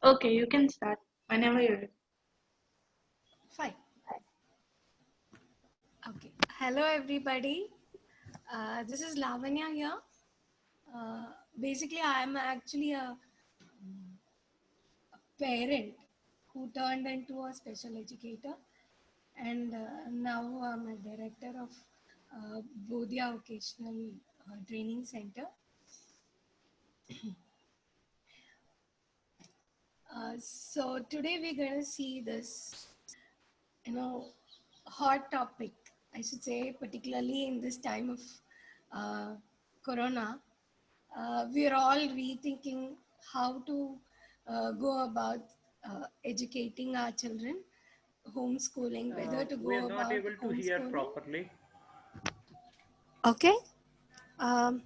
Okay, you can start whenever you're ready. Fine. Okay. Hello, everybody. This is Lavanya here. Basically, I am actually a parent who turned into a special educator, and now I'm a director of Bodhya Vocational Training Center. So today we're going to see this, hot topic, I should say, particularly in this time of uh, Corona. We're all rethinking how to go about educating our children, homeschooling, whether to We are go not about able to hear homeschooling. properly. Okay. Um,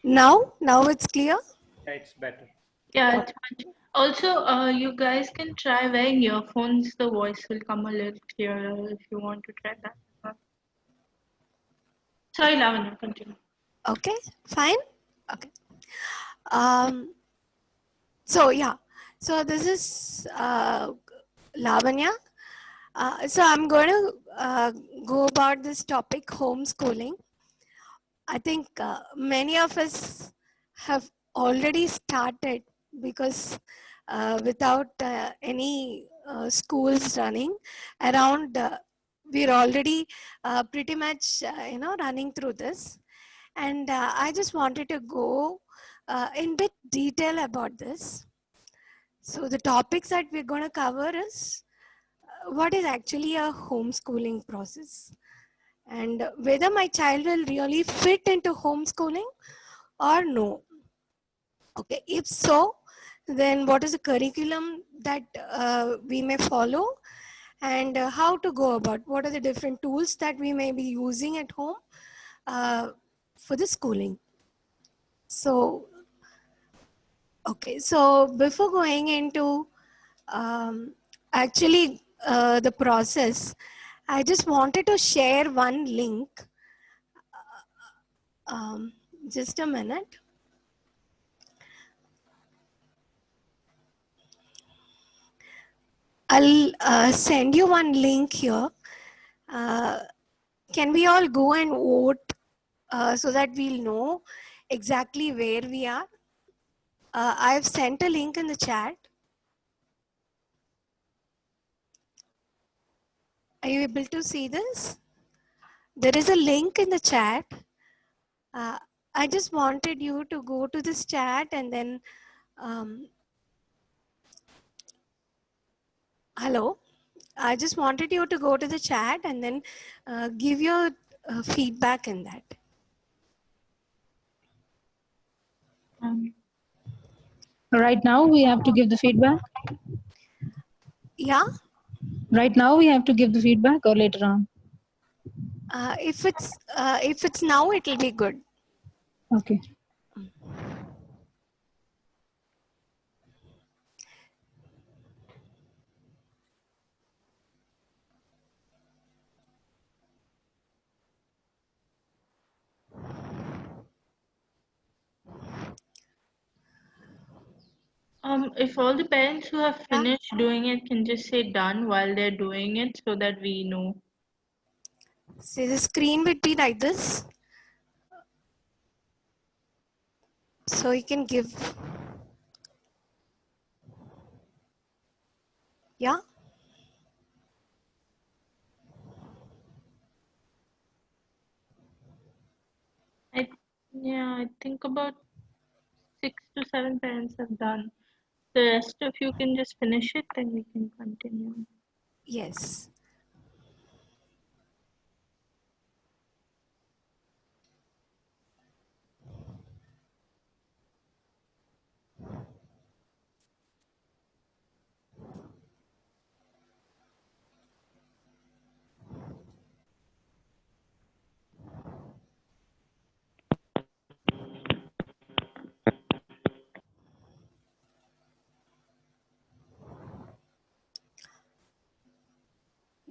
now it's clear. Yeah, it's better. Yeah, Okay. it's much. Also, you guys can try wearing earphones. The voice will come a little clearer if you want to try that. Sorry, Lavanya, continue. Okay. Fine. Okay. Um, so yeah. So this is Lavanya. So I'm going to go about this topic, homeschooling. I think many of us have already started because without any schools running around, we're already pretty much running through this. And I just wanted to go in bit detail about this. So the topics that we're going to cover is what is actually a homeschooling process and whether my child will really fit into homeschooling or no. Okay, if so, then what is the curriculum that we may follow and how to go about, what are the different tools that we may be using at home for the schooling. So, okay, so before going into actually the process, I just wanted to share one link. Um, just a minute. I'll send you one link here. Uh, can we all go and vote so that we'll know exactly where we are? I've sent a link in the chat. Are you able to see this? There is a link in the chat. I just wanted you to go to this chat and then, hello. I just wanted you to go to the chat and then give your feedback in that. Right now, we have to give the feedback. Yeah. Right now, we have to give the feedback, or later on. If it's now, it will be good. Okay. If all the parents who have finished doing it can just say done while they're doing it so that we know. See, the screen would be like this. So you can give. Yeah. I think about 6 to 7 parents have done. The rest of you can just finish it, then we can continue. Yes.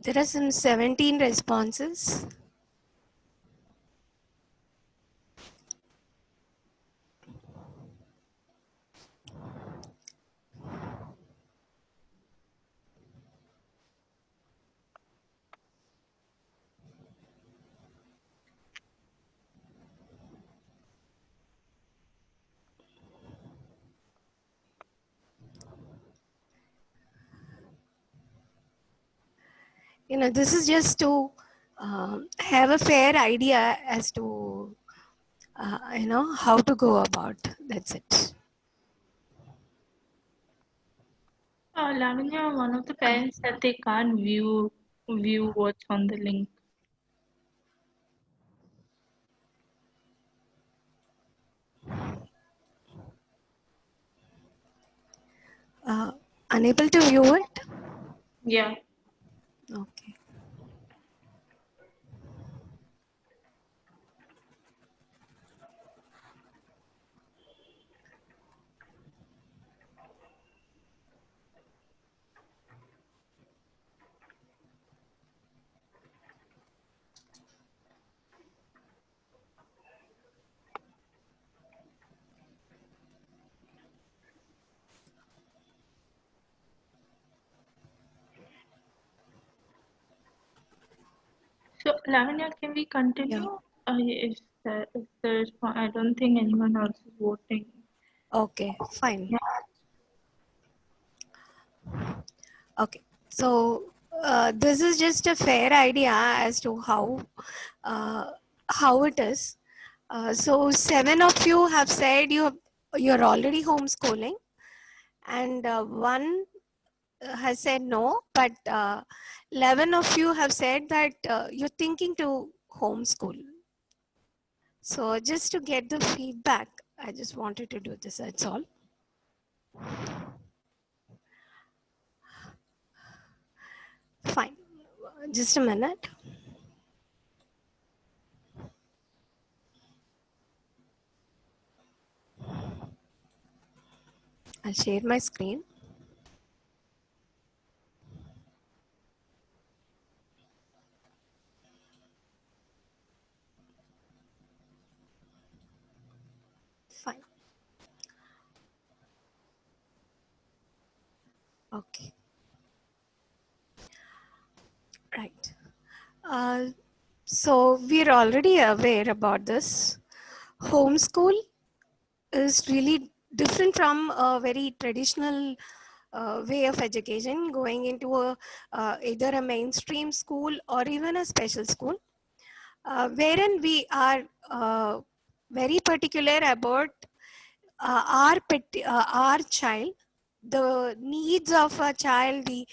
There are some 17 responses. this is just to have a fair idea as to, how to go about. That's it. Lavanya, one of the parents said they can't view what's on the link. Unable to view it? Yeah. Okay. So, Lavanya, can we continue? If there's, I don't think anyone else is voting. Okay, fine. Yeah. Okay, so this is just a fair idea as to how it is. So 7 of you have said you're already homeschooling, and one has said no, but 11 of you have said that you're thinking to homeschool. So just to get the feedback, I just wanted to do this, that's all. Fine, just a minute. I'll share my screen. Fine. Okay. Right. So we're already aware about this. Homeschool is really different from a very traditional way of education, going into either a mainstream school or even a special school, wherein we are very particular about our child, the needs of a child, the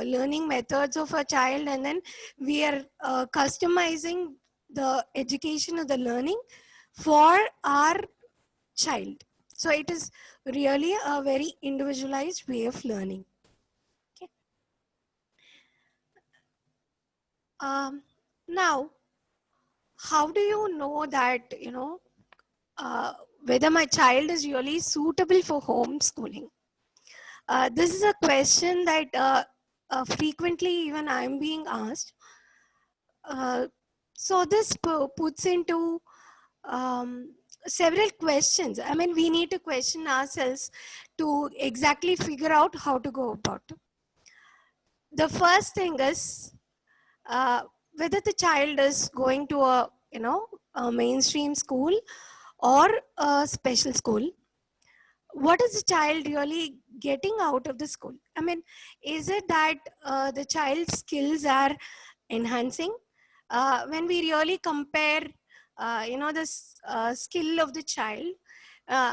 learning methods of a child, and then we are customizing the education or the learning for our child. So it is really a very individualized way of learning. Okay. Now, how do you know that, whether my child is really suitable for homeschooling? This is a question that frequently even I'm being asked. So this puts into several questions. I mean, we need to question ourselves to exactly figure out how to go about it. The first thing is whether the child is going to a mainstream school or a special school. What is the child really getting out of the school? I mean, is it that the child's skills are enhancing? When we really compare, the skill of the child,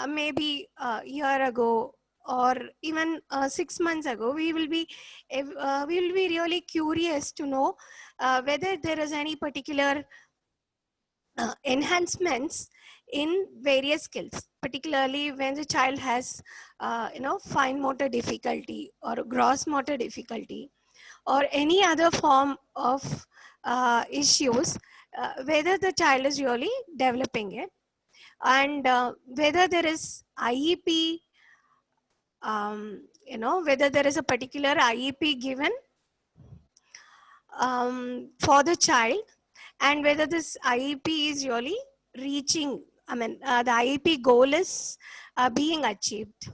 maybe a year ago or even 6 months ago, we will be really curious to know whether there is any particular enhancements in various skills, particularly when the child has fine motor difficulty or gross motor difficulty or any other form of issues, whether the child is really developing it, and whether there is IEP, whether there is a particular IEP given for the child, and whether this IEP is really reaching, the IEP goal is being achieved.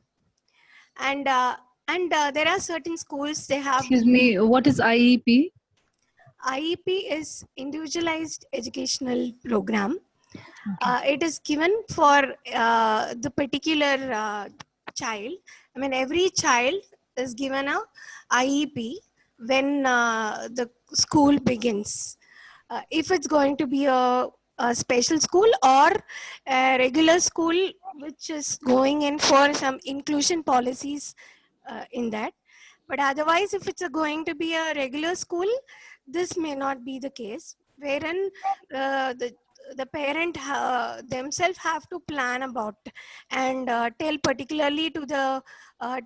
And there are certain schools, they have... Excuse me, what is IEP? IEP is Individualized Educational Program. Okay. It is given for the particular child. I mean, every child is given a IEP when the school begins. If it's going to be a special school or a regular school, which is going in for some inclusion policies in that. But otherwise, if it's going to be a regular school, this may not be the case, wherein the parent themselves have to plan about and tell particularly to the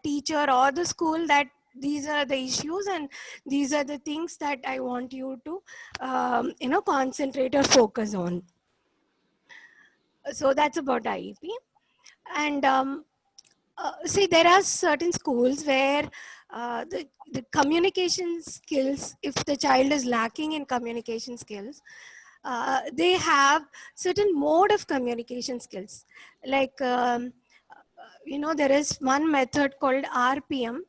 teacher or the school that these are the issues and these are the things that I want you to concentrate or focus on. So that's about IEP. And see, there are certain schools where the communication skills, if the child is lacking in communication skills, they have certain mode of communication skills. Like, there is one method called RPM,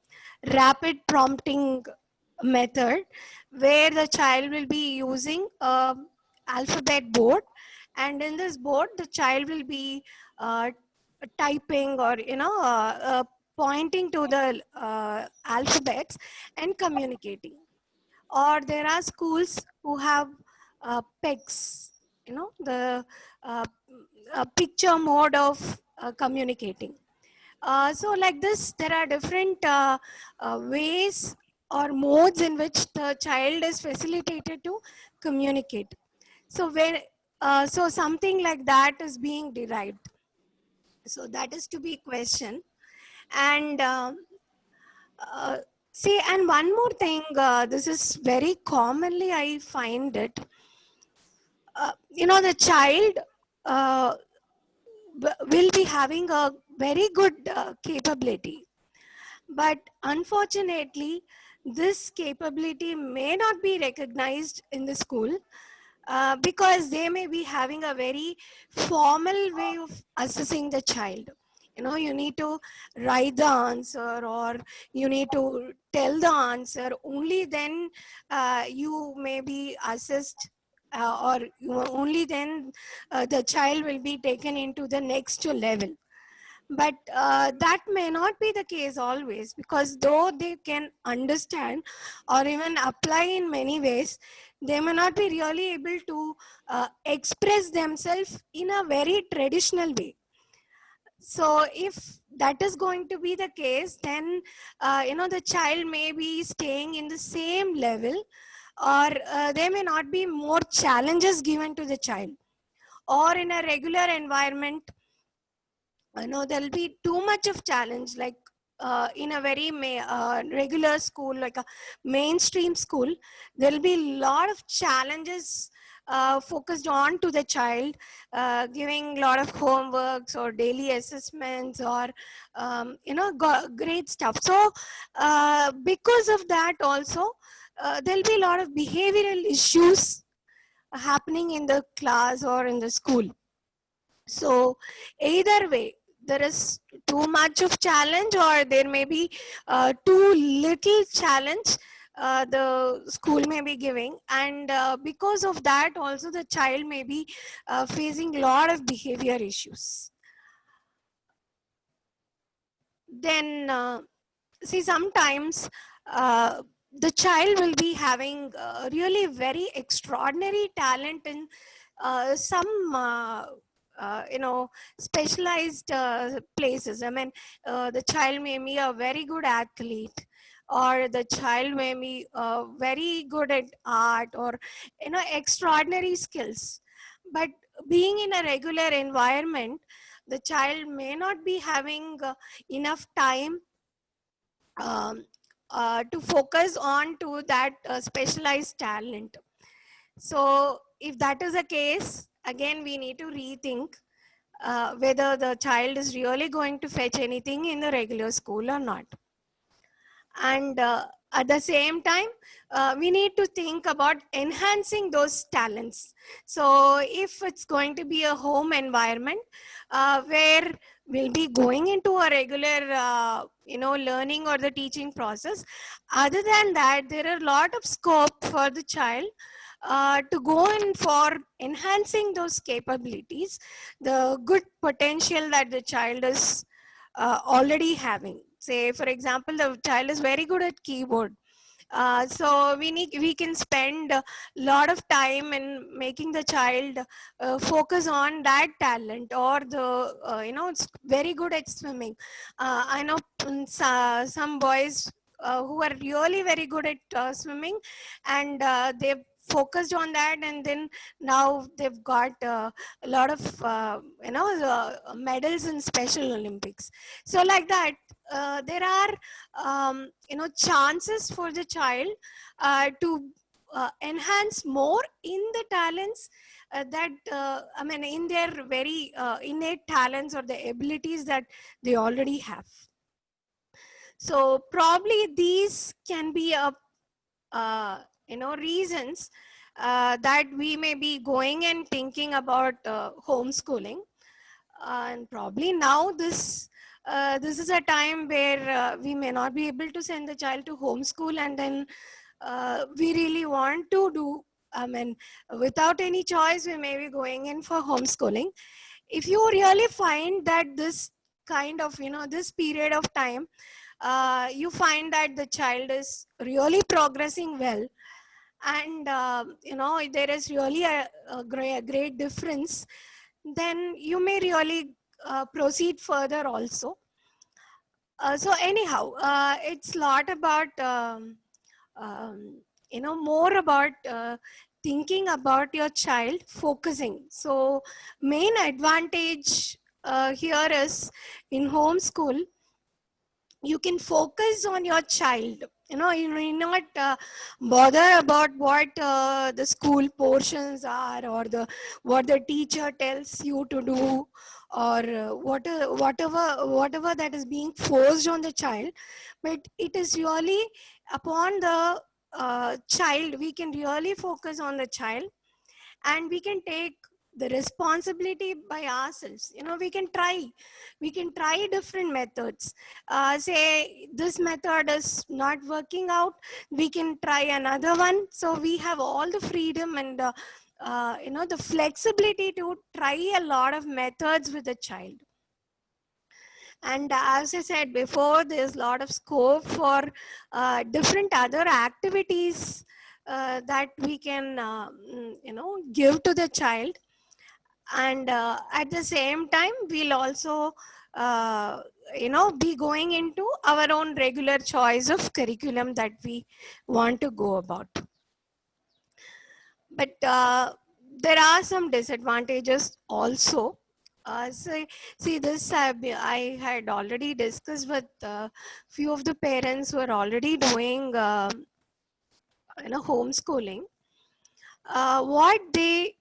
rapid prompting method, where the child will be using a alphabet board, and in this board the child will be typing or pointing to the alphabets and communicating. Or there are schools who have PECs, the picture mode of communicating. So like this, there are different ways or modes in which the child is facilitated to communicate. So so something like that is being derived. So that is to be questioned. And uh, see, and one more thing, this is very commonly I find it. The child will be having a very good capability, but unfortunately, this capability may not be recognized in the school because they may be having a very formal way of assessing the child. You need to write the answer or you need to tell the answer. Only then you may be assessed or only then the child will be taken into the next level. But that may not be the case always, because though they can understand or even apply in many ways, they may not be really able to express themselves in a very traditional way. So if that is going to be the case, then the child may be staying in the same level, or there may not be more challenges given to the child. Or in a regular environment, there'll be too much of challenge, like in a very regular school, like a mainstream school, there'll be a lot of challenges focused on to the child, giving a lot of homeworks or daily assessments or great stuff. So because of that also, there'll be a lot of behavioral issues happening in the class or in the school. So either way, there is too much of challenge or there may be too little challenge the school may be giving, and because of that also the child may be facing a lot of behavior issues. Then see, sometimes the child will be having really very extraordinary talent in some specialized places. I mean, the child may be a very good athlete, or the child may be very good at art, or extraordinary skills. But being in a regular environment, the child may not be having enough time to focus on to that specialized talent. So if that is the case, again we need to rethink whether the child is really going to fetch anything in the regular school or not. And at the same time, we need to think about enhancing those talents. So if it's going to be a home environment where we'll be going into a regular learning or the teaching process, other than that, there are a lot of scope for the child to go in for enhancing those capabilities, the good potential that the child is already having. Say, for example, the child is very good at keyboard, So we can spend a lot of time in making the child focus on that talent, or the it's very good at swimming. I know some boys who are really very good at swimming, and they've focused on that, and then now they've got a lot of medals in Special Olympics. So like that, there are chances for the child to enhance more in the talents that in their very innate talents or the abilities that they already have. So probably these can be a reasons that we may be going and thinking about homeschooling. And probably now this is a time where we may not be able to send the child to homeschool, and then we really want to do, without any choice, we may be going in for homeschooling. If you really find that this kind of, this period of time, you find that the child is really progressing well, and there is really a great difference, then you may really proceed further also. So anyhow, it's lot about more about thinking about your child, focusing. So main advantage here is, in homeschool you can focus on your child. You need not bother about what the school portions are, or what the teacher tells you to do, or whatever that is being forced on the child. But it is really upon the child. We can really focus on the child, and we can take the responsibility by ourselves. We can try different methods. Say this method is not working out, we can try another one. So we have all the freedom and the flexibility to try a lot of methods with the child. And as I said before, there's a lot of scope for different other activities that we can give to the child. And at the same time, we'll also be going into our own regular choice of curriculum that we want to go about. But there are some disadvantages also. See, this I had already discussed with a few of the parents who are already doing homeschooling. What they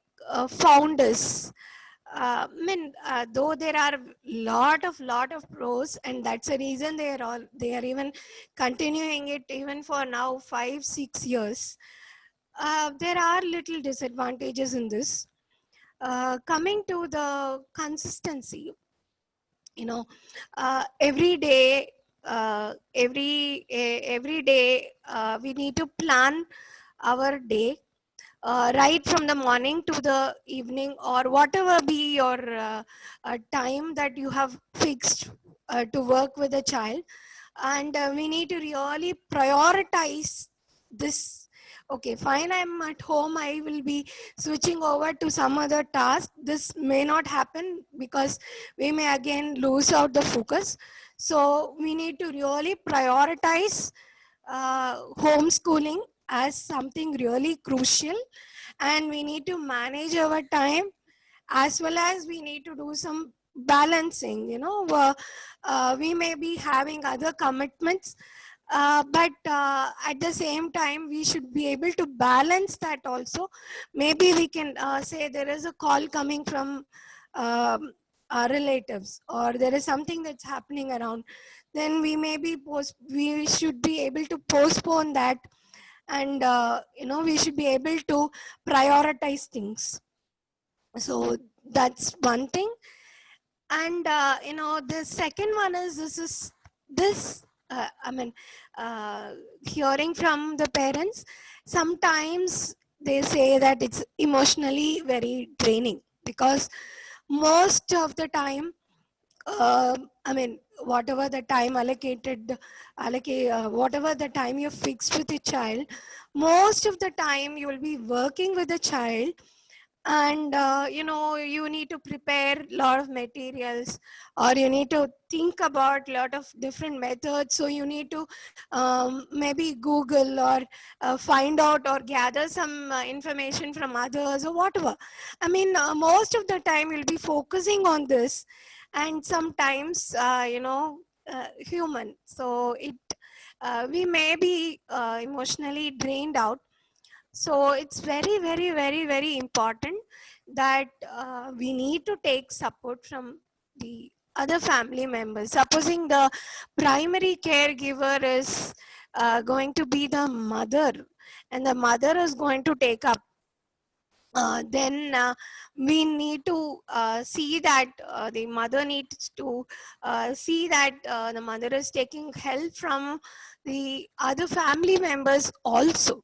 found is, though there are lot of pros, and that's the reason they are even continuing it even for now 5-6 years. There are little disadvantages in this. Coming to the consistency, every day, every day, we need to plan our day, right from the morning to the evening, or whatever be your time that you have fixed to work with a child. And we need to really prioritize this. Okay, fine, I'm at home, I will be switching over to some other task. This may not happen, because we may again lose out the focus. So we need to really prioritize homeschooling as something really crucial, and we need to manage our time, as well as we need to do some balancing. We may be having other commitments, but at the same time we should be able to balance that also. Maybe we can say there is a call coming from our relatives, or there is something that's happening around, then we may be we should be able to postpone that, and we should be able to prioritize things. So that's one thing. And the second one is this hearing from the parents, sometimes they say that it's emotionally very draining, because most of the time I mean, whatever the time whatever the time you fixed with the child, most of the time you will be working with the child, and you need to prepare a lot of materials, or you need to think about a lot of different methods. So you need to maybe Google, or find out or gather some information from others, or whatever. I mean, most of the time you'll be focusing on this, and sometimes human, so it we may be emotionally drained out. So it's very, very, very, very important that we need to take support from the other family members. Supposing the primary caregiver is going to be the mother, and the mother is going to take up, then we need to see that the mother needs to see that the mother is taking help from the other family members also,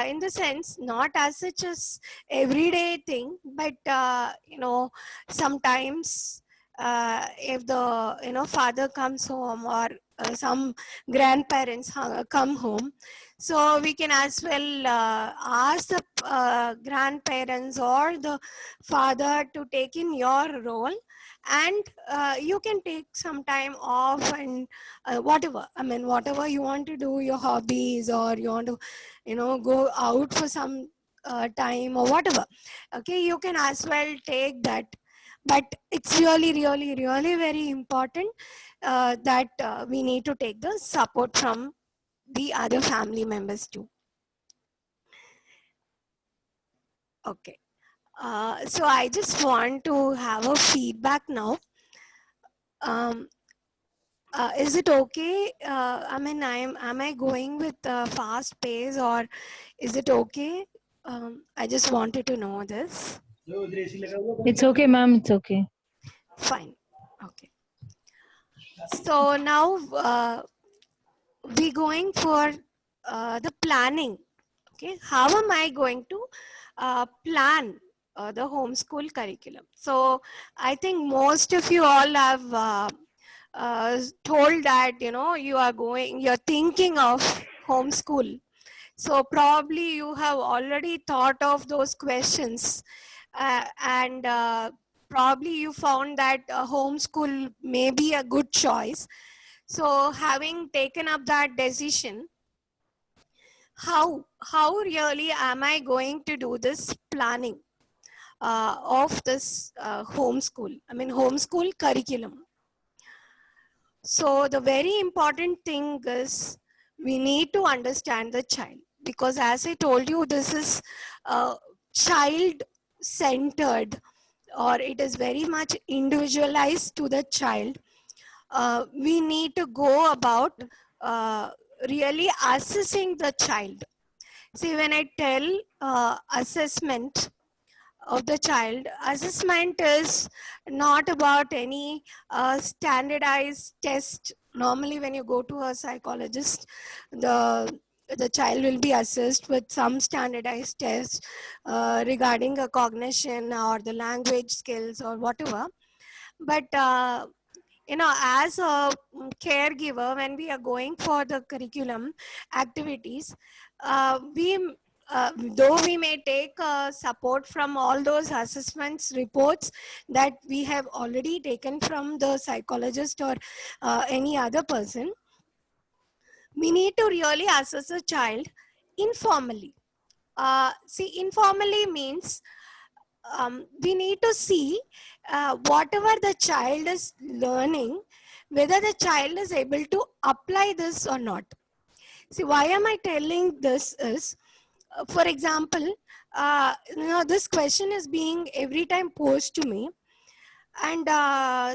in the sense not as such as everyday thing, but sometimes if the father comes home, or some grandparents come home, so we can as well ask the grandparents or the father to take in your role, and you can take some time off, and whatever, I mean, whatever you want to do, your hobbies, or you want to go out for some time, or whatever. Okay, you can as well take that, but it's really, really, really very important that we need to take the support from the other family members too. Okay, so I just want to have a feedback now. um, is it okay? I mean, am I going with fast pace, or is it okay? I just wanted to know this. It's okay, ma'am. It's okay. Fine. Okay. So now we're going for the planning. Okay. How am I going to plan the homeschool curriculum? So I think most of you all have told that, you're thinking of homeschool. So probably you have already thought of those questions, and probably you found that homeschool may be a good choice. So having taken up that decision, how really am I going to do this planning of this homeschool? I mean, homeschool curriculum. So the very important thing is we need to understand the child, because as I told you, this is child centered, or it is very much individualized to the child. We need to go about really assessing the child. See, when I tell assessment of the child, assessment is not about any standardized test. Normally when you go to a psychologist, the child will be assessed with some standardized test regarding a cognition or the language skills or whatever. But as a caregiver, when we are going for the curriculum activities, we though we may take support from all those assessments reports that we have already taken from the psychologist or any other person, we need to really assess a child informally. See, informally means we need to see whatever the child is learning, whether the child is able to apply this or not. See, why am I telling this is, for example, this question is being every time posed to me. And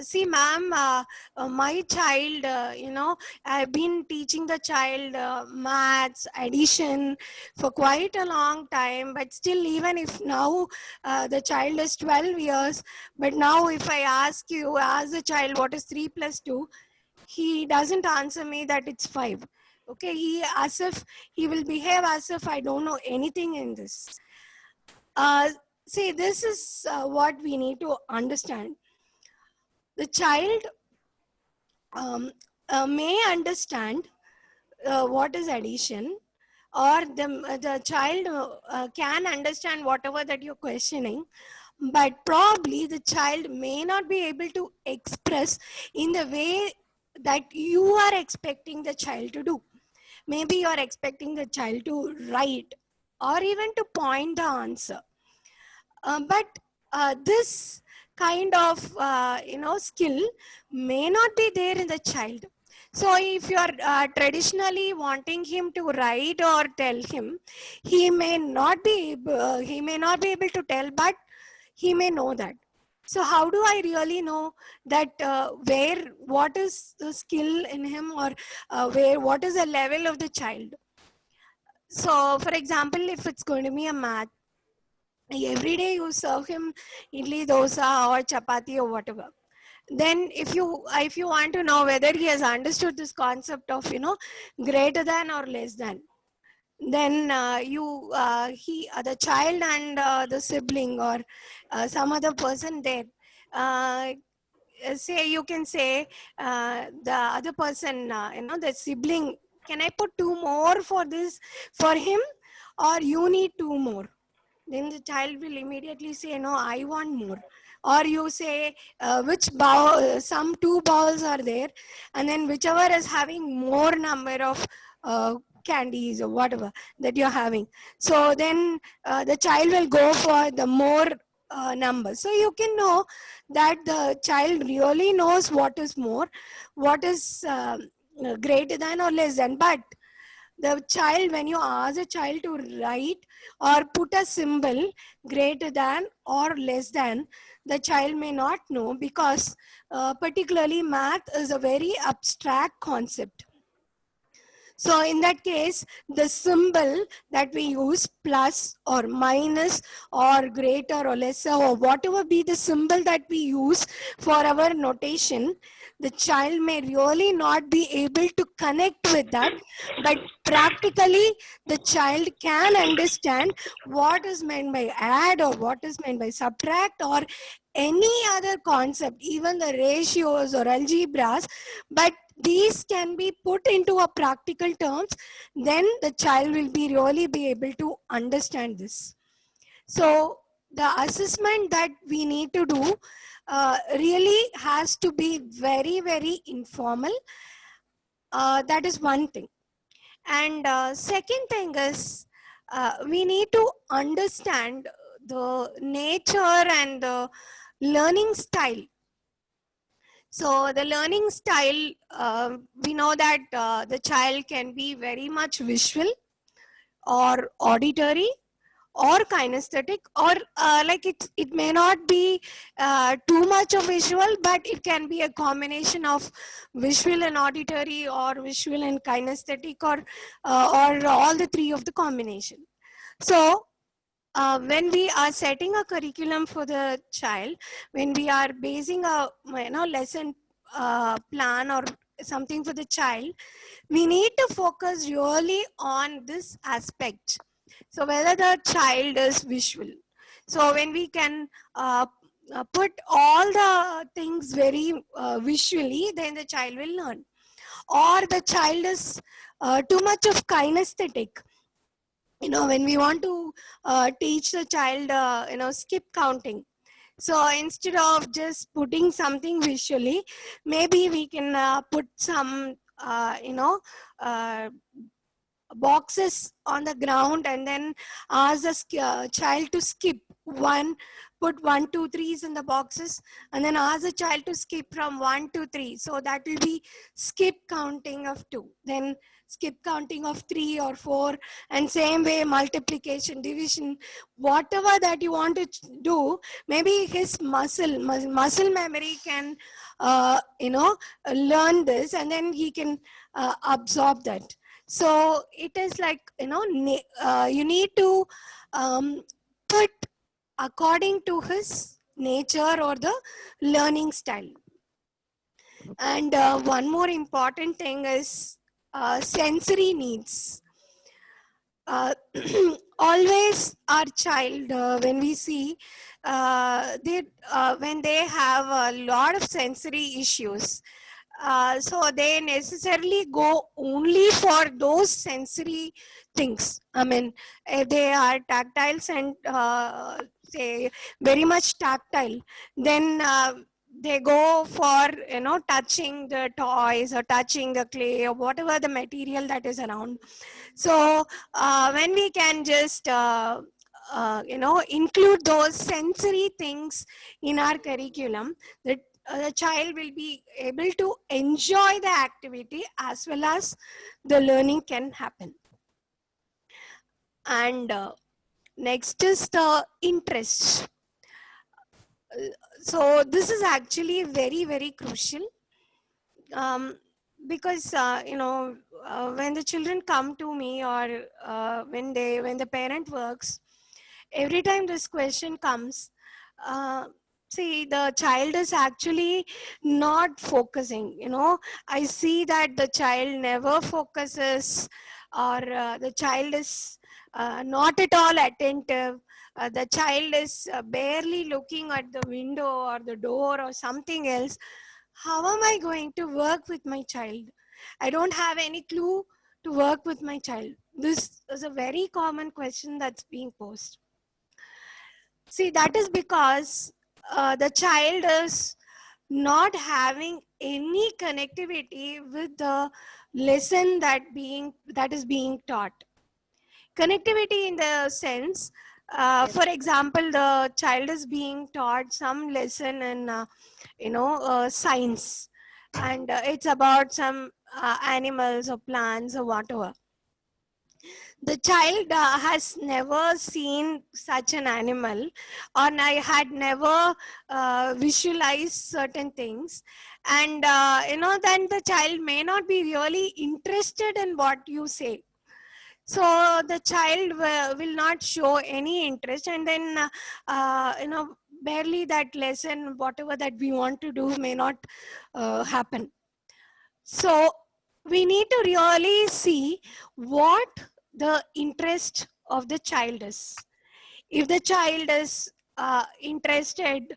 see, ma'am, my child, I've been teaching the child maths, addition for quite a long time, but still, even if now the child is 12 years, but now if I ask the child what is 3 plus 2, he doesn't answer me that it's 5. Okay, he will behave as if I don't know anything in this. See, this is what we need to understand. the child may understand what is addition, or the child can understand whatever that you're questioning, but probably the child may not be able to express in the way that you are expecting the child to do. Maybe you're expecting the child to write or even to point the answer. But this kind of skill may not be there in the child. So if you are traditionally wanting him to write or tell him, he may not be able to tell, but he may know that. So how do I really know that what is the skill in him, or what is the level of the child? So for example, if it's going to be a math, every day you serve him idli, dosa or chapati or whatever, then if you want to know whether he has understood this concept of greater than or less than, then the child and the sibling or some other person there, uh, say you can say the other person, the sibling, can I put 2 more for this for him, or you need 2 more? Then the child will immediately say, no, I want more. Or you say which bowl, some 2 bowls are there, and then whichever is having more number of candies or whatever that you're having, so then the child will go for the more number. So you can know that the child really knows what is more, what is greater than or less than. But the child, when you ask a child to write or put a symbol greater than or less than, the child may not know, because particularly math is a very abstract concept. So in that case, the symbol that we use, plus or minus or greater or lesser, or whatever be the symbol that we use for our notation, the child may really not be able to connect with that, but practically the child can understand what is meant by add, or what is meant by subtract, or any other concept, even the ratios or algebras. But these can be put into a practical terms, then the child will be really be able to understand this. So the assessment that we need to do really has to be very, very informal. That is one thing. And second thing is, we need to understand the nature and the learning style. So the learning style, we know that the child can be very much visual or auditory or kinesthetic, or it may not be too much of visual, but it can be a combination of visual and auditory, or visual and kinesthetic, or all the 3 of the combination. So when we are setting a curriculum for the child, when we are basing a lesson plan or something for the child, we need to focus really on this aspect. So whether the child is visual, so when we can put all the things very visually, then the child will learn. Or the child is too much of kinesthetic. When we want to teach the child, skip counting. So instead of just putting something visually, maybe we can put some, boxes on the ground, and then ask the child to skip one, put 1, 2, 3s in the boxes, and then ask the child to skip from 1 to 3. So that will be skip counting of 2, then skip counting of 3 or 4, and same way multiplication, division, whatever that you want to do. Maybe his muscle memory can learn this, and then he can absorb that. So it is like, you need to put according to his nature or the learning style. And one more important thing is sensory needs. always our child, when we see, when they have a lot of sensory issues, so they necessarily go only for those sensory things. I mean, if they are tactile and say very much tactile, then they go for, touching the toys or touching the clay or whatever the material that is around. So when we can just include those sensory things in our curriculum, that the child will be able to enjoy the activity as well as the learning can happen. And next is the interest. So this is actually very, very crucial, because when the children come to me, or when the parent works, every time this question comes, see, the child is actually not focusing. I see that the child never focuses, or the child is not at all attentive. The child is barely looking at the window or the door or something else. How am I going to work with my child? I don't have any clue to work with my child. This is a very common question that's being posed. See, that is because the child is not having any connectivity with the lesson that is being taught. Connectivity in the sense, for example, the child is being taught some lesson in science, and it's about some animals or plants or whatever. The child has never seen such an animal, or I had never visualized certain things, and then the child may not be really interested in what you say. So the child will not show any interest, and then barely that lesson, whatever that we want to do, may not happen. So we need to really see what the interest of the child is. If the child is interested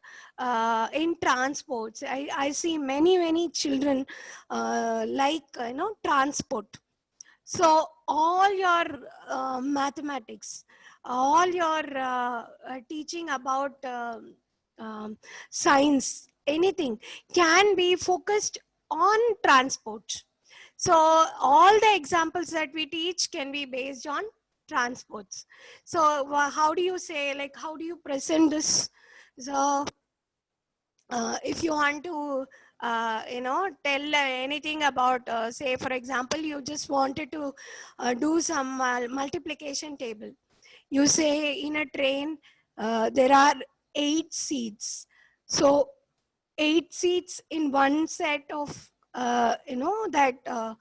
in transports, I see many children like transport. So all your mathematics, all your teaching about science, anything can be focused on transport. So all the examples that we teach can be based on transports. So how do you say, like, how do you present this? So if you want to tell anything about, say for example, you just wanted to do some multiplication table. You say in a train there are 8 seats. So 8 seats in one set of that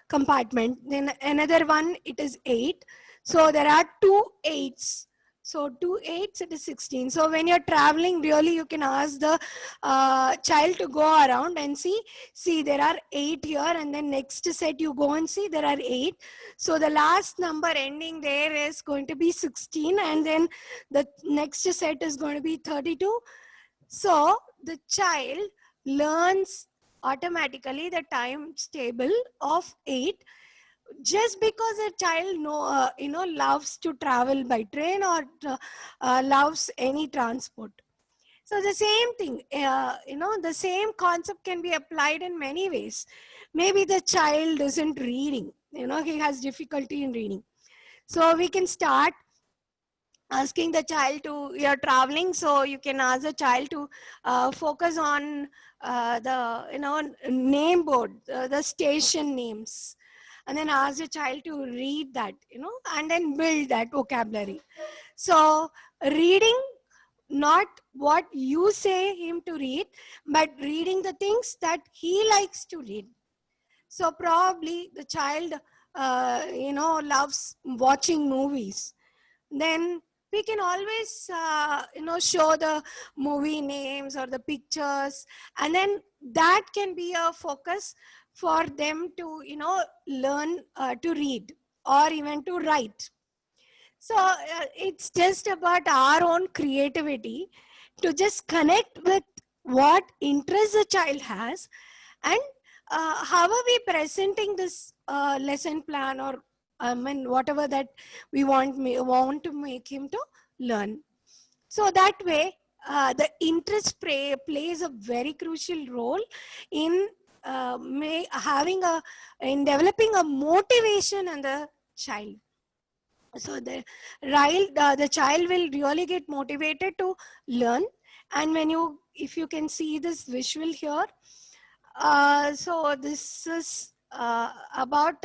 compartment. Then another one, it is 8. So there are 2 8s. So 2 8s, it is 16. So when you're traveling, really you can ask the child to go around and see there are 8 here, and then next set you go and see there are 8. So the last number ending there is going to be 16, and then the next set is going to be 32. So the child learns automatically the times table of 8, just because a child loves to travel by train, or loves any transport. So the same thing, the same concept can be applied in many ways. Maybe the child isn't reading, he has difficulty in reading. So we can start asking the child to, you're traveling, so you can ask the child to focus on the name board, the station names, and then ask the child to read that, and then build that vocabulary. So reading, not what you say him to read, but reading the things that he likes to read. So probably the child loves watching movies. Then we can always show the movie names or the pictures, and then that can be a focus for them to learn to read or even to write. So it's just about our own creativity to just connect with what interest the child has, and how are we presenting this lesson plan, or whatever that we want to make him to learn. So that way, the interest plays a very crucial role in in developing a motivation in the child. So the child will really get motivated to learn. And if you can see this visual here, so this is about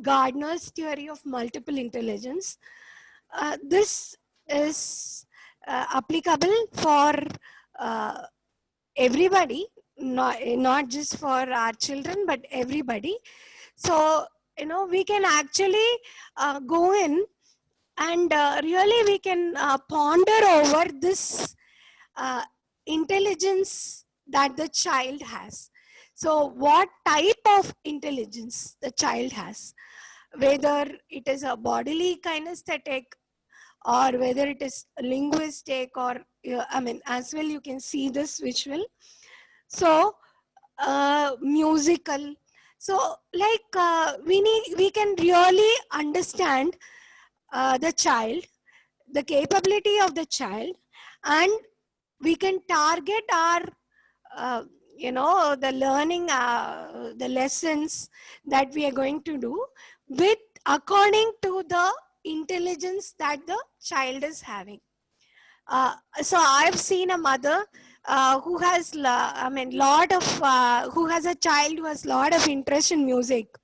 Gardner's theory of multiple intelligence. This is applicable for uh, everybody, not just for our children, but everybody. So we can actually go in and really we can ponder over this intelligence that the child has. So what type of intelligence the child has, whether it is a bodily kinesthetic, or whether it is linguistic, or as well you can see this visual. So musical. So like we can really understand the child, the capability of the child, and we can target our the learning, the lessons that we are going to do with according to the intelligence that the child is having. So I've seen a mother who has who has a child who has lot of interest in music.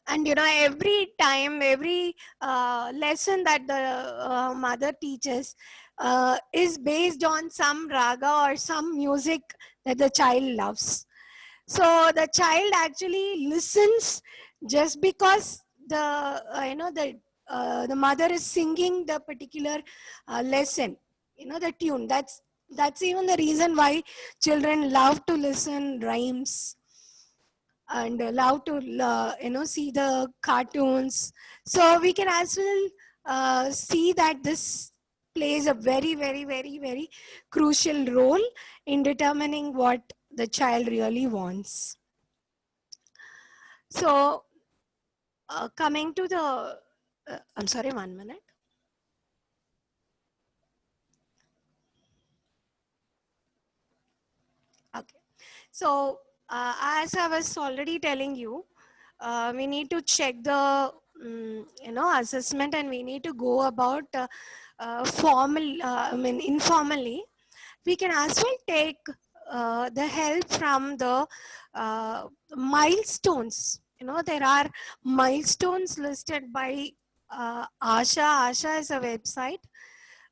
And every time, every lesson that the mother teaches is based on some raga or some music that the child loves. So the child actually listens just because the mother is singing the particular lesson, the tune. That's even the reason why children love to listen rhymes and love to see the cartoons. So we can as well see that this plays a very, very, very, very crucial role in determining what the child really wants. So coming to the I'm sorry, 1 minute. Okay. So as I was already telling you, we need to check the assessment, and we need to go about informally. We can as well take the help from the milestones. There are milestones listed by ASHA. ASHA is a website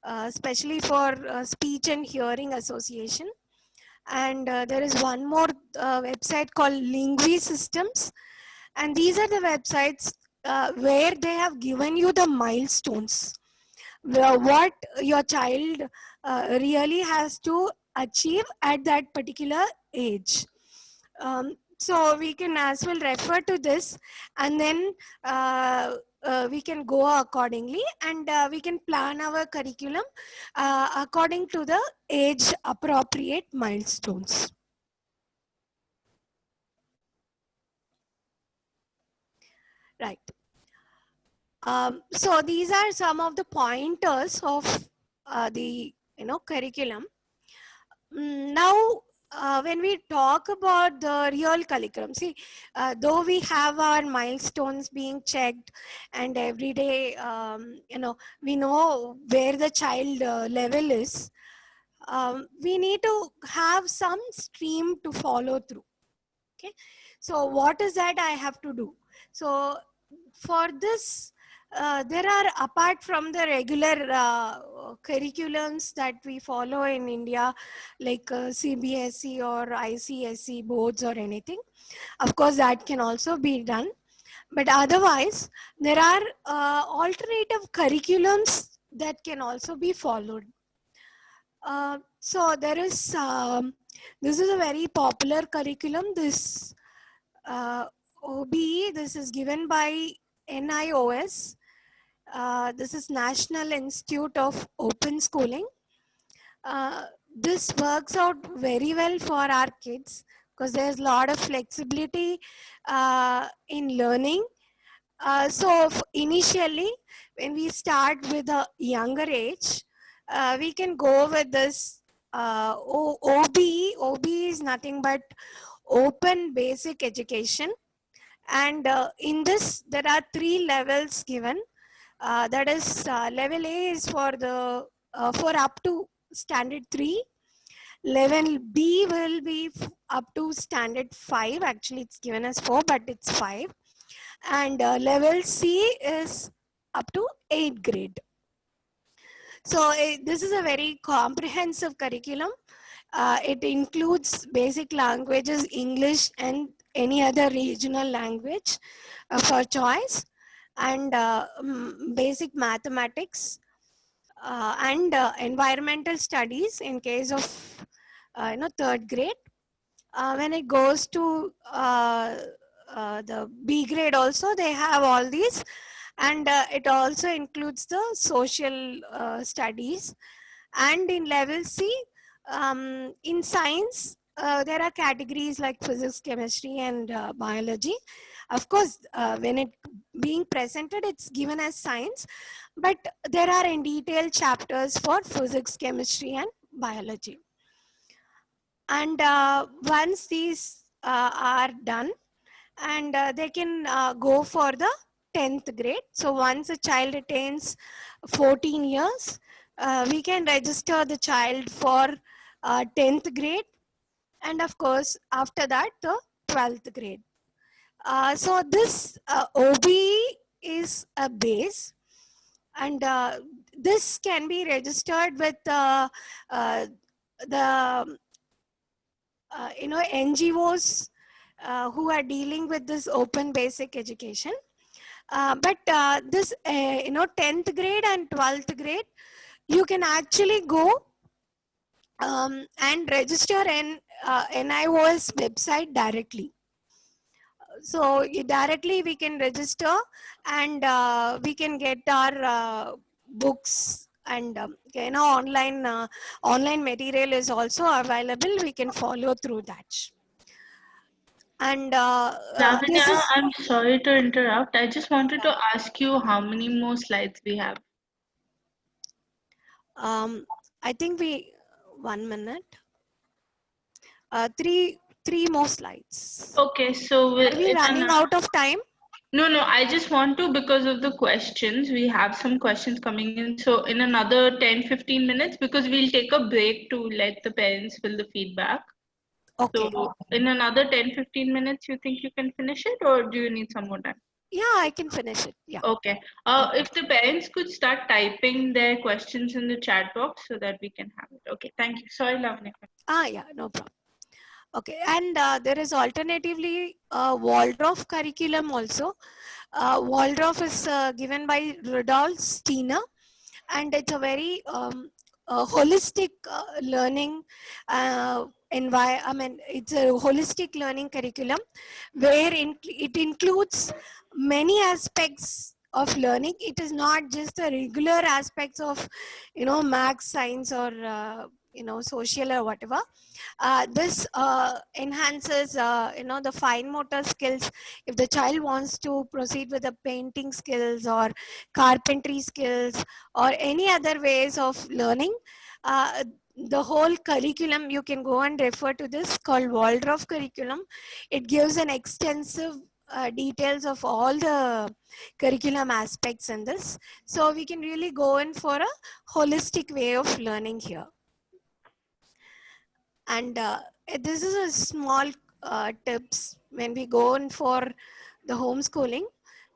especially for Speech and Hearing Association. And there is one more website called Lingui Systems. And these are the websites where they have given you the milestones, what your child really has to achieve at that particular age. So we can as well refer to this, and then we can go accordingly, and we can plan our curriculum according to the age appropriate milestones. Right. So these are some of the pointers of the curriculum. Now, when we talk about the real curriculum, see, though we have our milestones being checked, and every day, we know where the child level is, we need to have some stream to follow through. Okay, so what is that I have to do? So for this, there are, apart from the regular curriculums that we follow in India, like CBSE or ICSE boards or anything, of course that can also be done. But otherwise, there are alternative curriculums that can also be followed. So there is, this is a very popular curriculum, this OBE. This is given by NIOS. This is National Institute of Open Schooling. This works out very well for our kids because there's a lot of flexibility in learning. So initially, when we start with a younger age, we can go with this OBE. OBE is nothing but Open Basic Education. And in this, there are 3 levels given. That is, level A is for up to standard 3. Level B will be up to standard 5. Actually, it's given as 4, but it's 5. And level C is up to 8th grade. So this is a very comprehensive curriculum. It includes basic languages, English and any other regional language for choice, and basic mathematics and environmental studies in case of 3rd grade. When it goes to the B grade also, they have all these, and it also includes the social studies. And in level C, in science, there are categories like physics, chemistry, and biology. Of course, when it being presented, it's given as science, but there are in detail chapters for physics, chemistry, and biology. And once these are done, and they can go for the 10th grade. So once a child attains 14 years, we can register the child for 10th grade, and of course after that the 12th grade. So this OBE is a base, and this can be registered with the NGOs who are dealing with this open basic education. But this 10th grade and 12th grade, you can actually go and register in NIOS website directly. So directly we can register, and we can get our books, and online material is also available. We can follow through that. And Lavanya, I'm sorry to interrupt. I just wanted to ask you how many more slides we have. I think 1 minute. Three more slides. Okay, so are we running out of time? No, I just want to, because of the questions, we have some questions coming in. So in another 10-15 minutes, because we'll take a break to let the parents fill the feedback. Okay. So in another 10-15 minutes, you think you can finish it, or do you need some more time? Yeah, I can finish it. Yeah. Okay. If the parents could start typing their questions in the chat box so that we can have it. Okay, thank you. Sorry, Lavanya. Yeah, no problem. Okay, and there is alternatively Waldorf curriculum also. Waldorf is given by Rudolf Steiner, and it's a very holistic learning it's a holistic learning curriculum where it includes many aspects of learning. It is not just the regular aspects of math, science, or social or whatever. This enhances the fine motor skills. If the child wants to proceed with the painting skills or carpentry skills or any other ways of learning, the whole curriculum, you can go and refer to this, called Waldorf curriculum. It gives an extensive details of all the curriculum aspects in this. So we can really go in for a holistic way of learning here. And this is a small tips. When we go in for the homeschooling,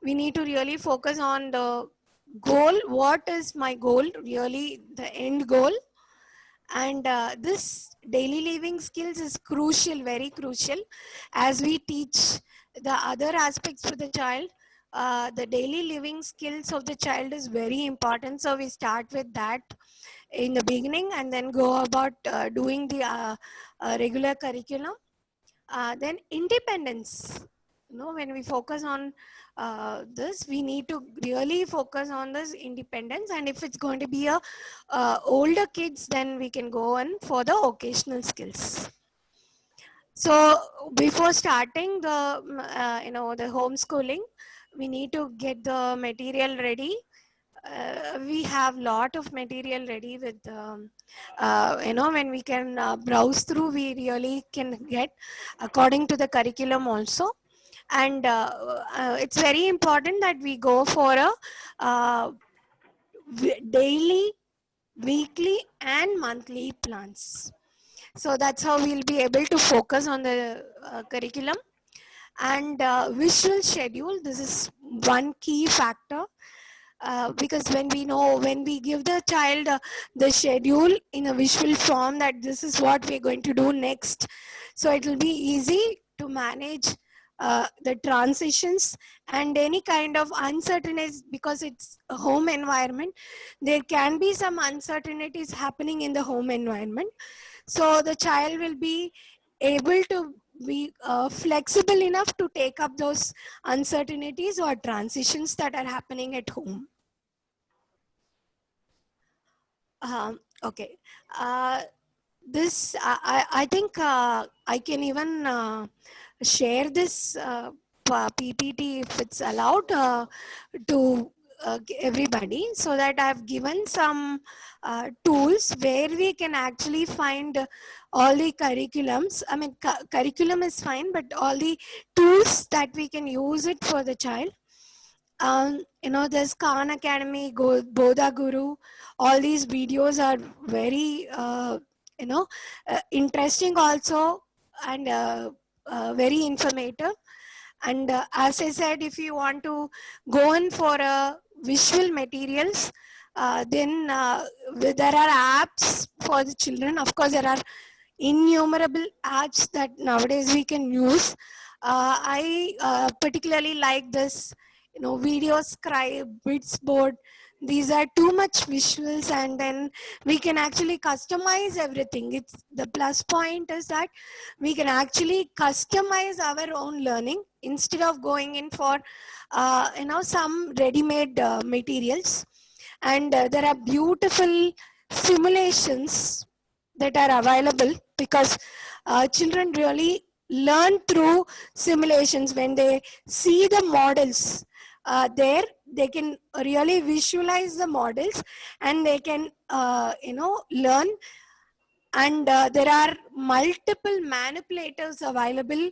we need to really focus on the goal. What is my goal? Really, the end goal. And this daily living skills is crucial, very crucial. As we teach the other aspects for the child, the daily living skills of the child is very important. So we start with that in the beginning, and then go about doing the regular curriculum. Then independence. when we focus on this, we need to really focus on this independence. And if it's going to be a older kids, then we can go on for the occasional skills. So before starting the the homeschooling, we need to get the material ready. We have lot of material ready with when we can browse through, we really can get according to the curriculum also. And it's very important that we go for a daily, weekly and monthly plans. So that's how we'll be able to focus on the curriculum. And visual schedule, this is one key factor. Because when we give the child the schedule in a visual form, that this is what we're going to do next, so it will be easy to manage the transitions and any kind of uncertainties. Because it's a home environment, there can be some uncertainties happening in the home environment. So the child will be able to be flexible enough to take up those uncertainties or transitions that are happening at home. Okay. This, I think I can even share this PPT if it's allowed to everybody, so that I've given some tools where we can actually find all the curriculums. I mean, curriculum is fine, but all the tools that we can use it for the child. There's Khan Academy, Bodha Guru. All these videos are very, interesting also, and very informative. And as I said, if you want to go in for visual materials, then there are apps for the children. Of course, there are innumerable apps that nowadays we can use. I particularly like this, Video Scribe, Bitsboard. These are too much visuals, and then we can actually customize everything. It's the plus point is that we can actually customize our own learning instead of going in for some ready-made materials. And there are beautiful simulations that are available, because children really learn through simulations. When they see the models there, they can really visualize the models, and they can learn. And there are multiple manipulators available,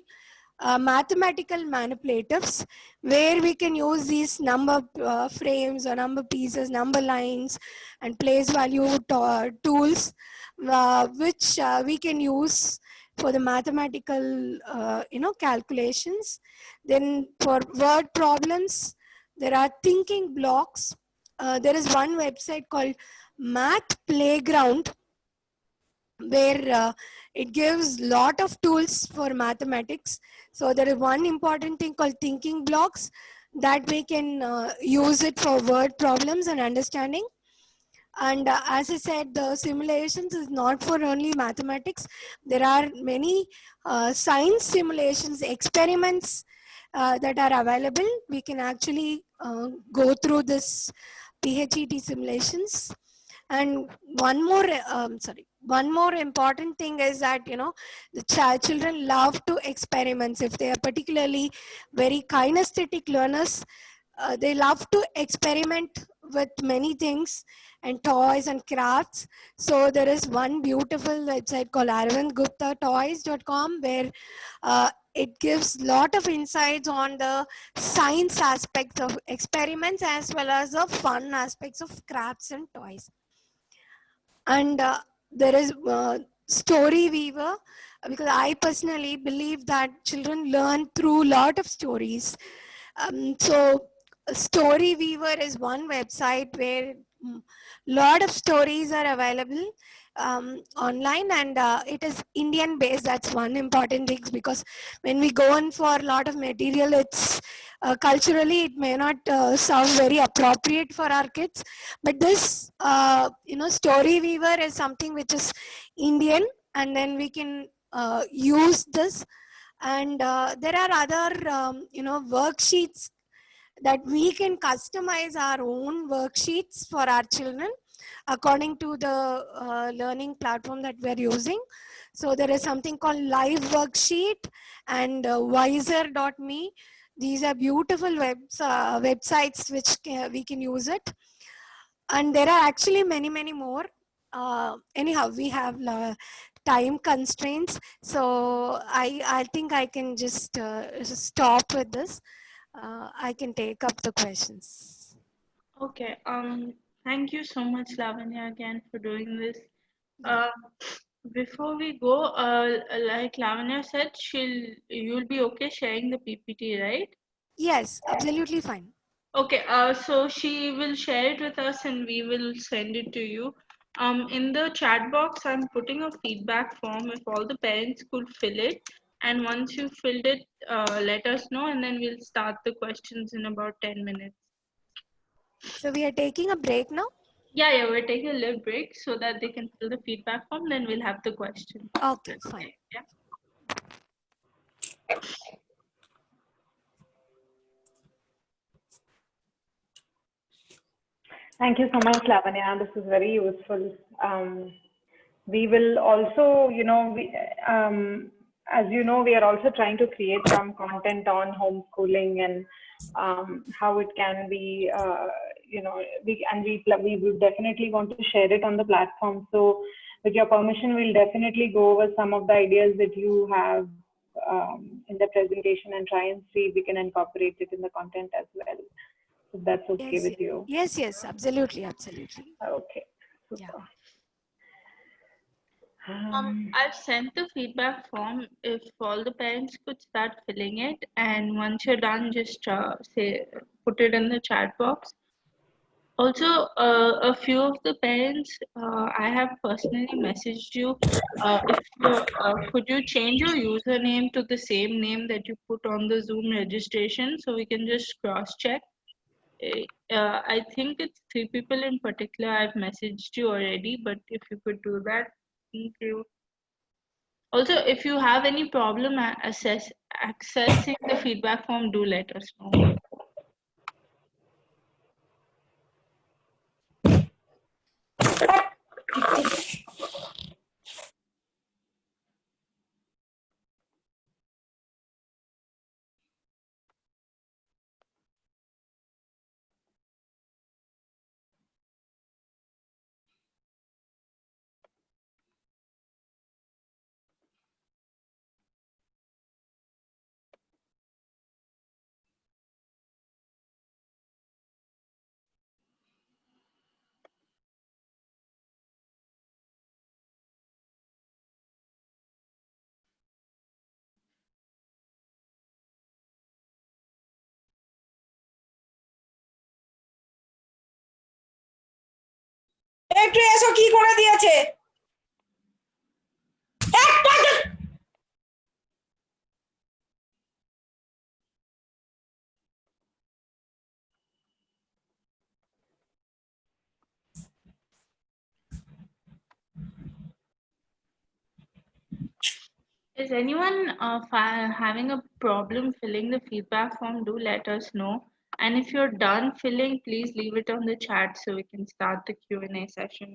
mathematical manipulators, where we can use these number frames or number pieces, number lines, and place value tools, which we can use for the mathematical calculations. Then for word problems, there are thinking blocks. There is one website called Math Playground, where it gives lot of tools for mathematics. So there is one important thing called thinking blocks, that we can use it for word problems and understanding. And as I said, the simulations is not for only mathematics. There are many science simulations, experiments that are available. We can actually go through this PHET simulations. And one more important thing is that, the children love to experiment. If they are particularly very kinesthetic learners, they love to experiment with many things and toys and crafts. So there is one beautiful website called arvindguptatoys.com, where it gives lot of insights on the science aspects of experiments, as well as the fun aspects of crafts and toys. And there is Story Weaver, because I personally believe that children learn through a lot of stories. So Story Weaver is one website where lot of stories are available online, and it is Indian based. That's one important thing, because when we go in for a lot of material, it's culturally it may not sound very appropriate for our kids. But this Story Weaver is something which is Indian, and then we can use this. And there are other worksheets that we can customize our own worksheets for our children according to the learning platform that we're using. So there is something called Live Worksheet and Wiser.me. These are beautiful websites which we can use it. And there are actually many, many more. Anyhow, we have time constraints. So I think I can just stop with this. I can take up the questions. Okay. Thank you so much, Lavanya, again for doing this. Yeah. Before we go, like Lavanya said, you'll be okay sharing the PPT, right? Yes, absolutely fine. Okay. So she will share it with us, and we will send it to you. In the chat box, I'm putting a feedback form. If all the parents could fill it, and once you filled it, let us know, and then we'll start the questions in about 10 minutes. So we are taking a break now? Yeah, we're taking a little break so that they can fill the feedback form, then we'll have the question. Okay, fine. Yeah. Thank you so much, Lavanya. This is very useful. We will also, as you know, we are also trying to create some content on homeschooling and how it can be, we would definitely want to share it on the platform. So, with your permission, we'll definitely go over some of the ideas that you have in the presentation and try and see if we can incorporate it in the content as well. If that's okay with you. Yes, absolutely. Okay. Super. Yeah. I've sent the feedback form. If all the parents could start filling it, and once you're done, just put it in the chat box. Also, a few of the parents, I have personally messaged you. If could you change your username to the same name that you put on the Zoom registration, so we can just cross check. I think it's 3 people in particular. I've messaged you already, but if you could do that, thank you. Also, if you have any problem accessing the feedback form, do let us know. একটু এসো কি করে দিয়েছে Is anyone having a problem filling the feedback form? Do let us know. And if you're done filling, please leave it on the chat so we can start the Q&A session.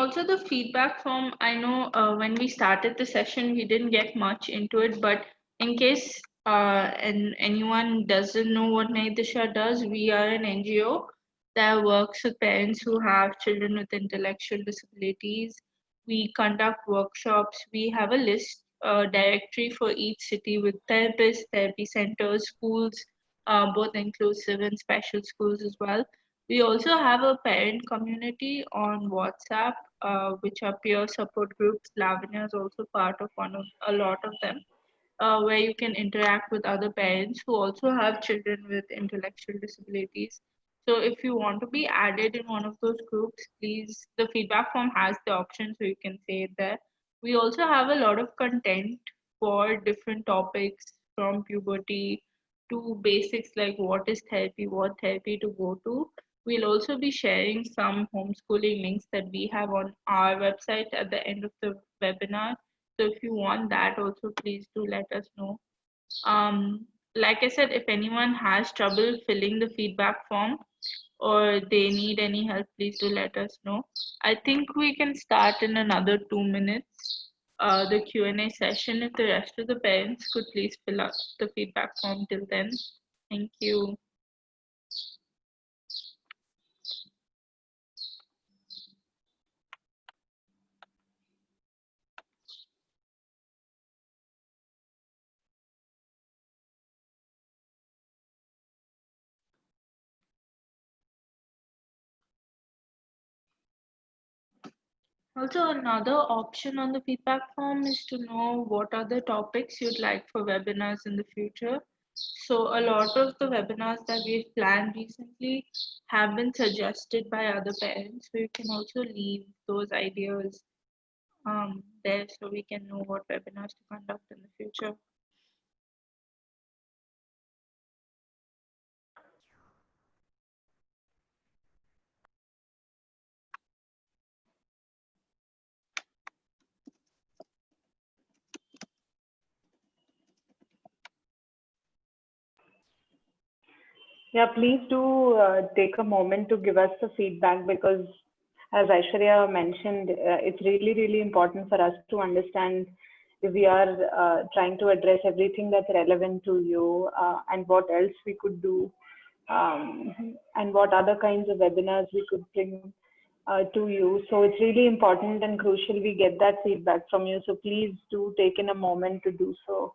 Also the feedback form, I know when we started the session, we didn't get much into it, but in case and anyone doesn't know what Naidisha does, we are an NGO that works with parents who have children with intellectual disabilities. We conduct workshops. We have a list, directory for each city with therapists, therapy centers, schools, both inclusive and special schools as well. We also have a parent community on WhatsApp, which are peer support groups. Lavanya is also part of a lot of them, where you can interact with other parents who also have children with intellectual disabilities. So if you want to be added in one of those groups, please, the feedback form has the option, so you can say it there. We also have a lot of content for different topics from puberty to basics like what is therapy, what therapy to go to. We'll also be sharing some homeschooling links that we have on our website at the end of the webinar. So if you want that also, please do let us know. Like I said, if anyone has trouble filling the feedback form or they need any help, please do let us know. I think we can start in another 2 minutes. The Q&A session, if the rest of the parents could please fill out the feedback form till then. Thank you. Also, another option on the feedback form is to know what are the topics you'd like for webinars in the future. So a lot of the webinars that we've planned recently have been suggested by other parents. So you can also leave those ideas there so we can know what webinars to conduct in the future. Yeah, please do take a moment to give us the feedback, because as Aishwarya mentioned, it's really, really important for us to understand if we are trying to address everything that's relevant to you, and what else we could do, and what other kinds of webinars we could bring to you. So it's really important and crucial we get that feedback from you. So please do take in a moment to do so.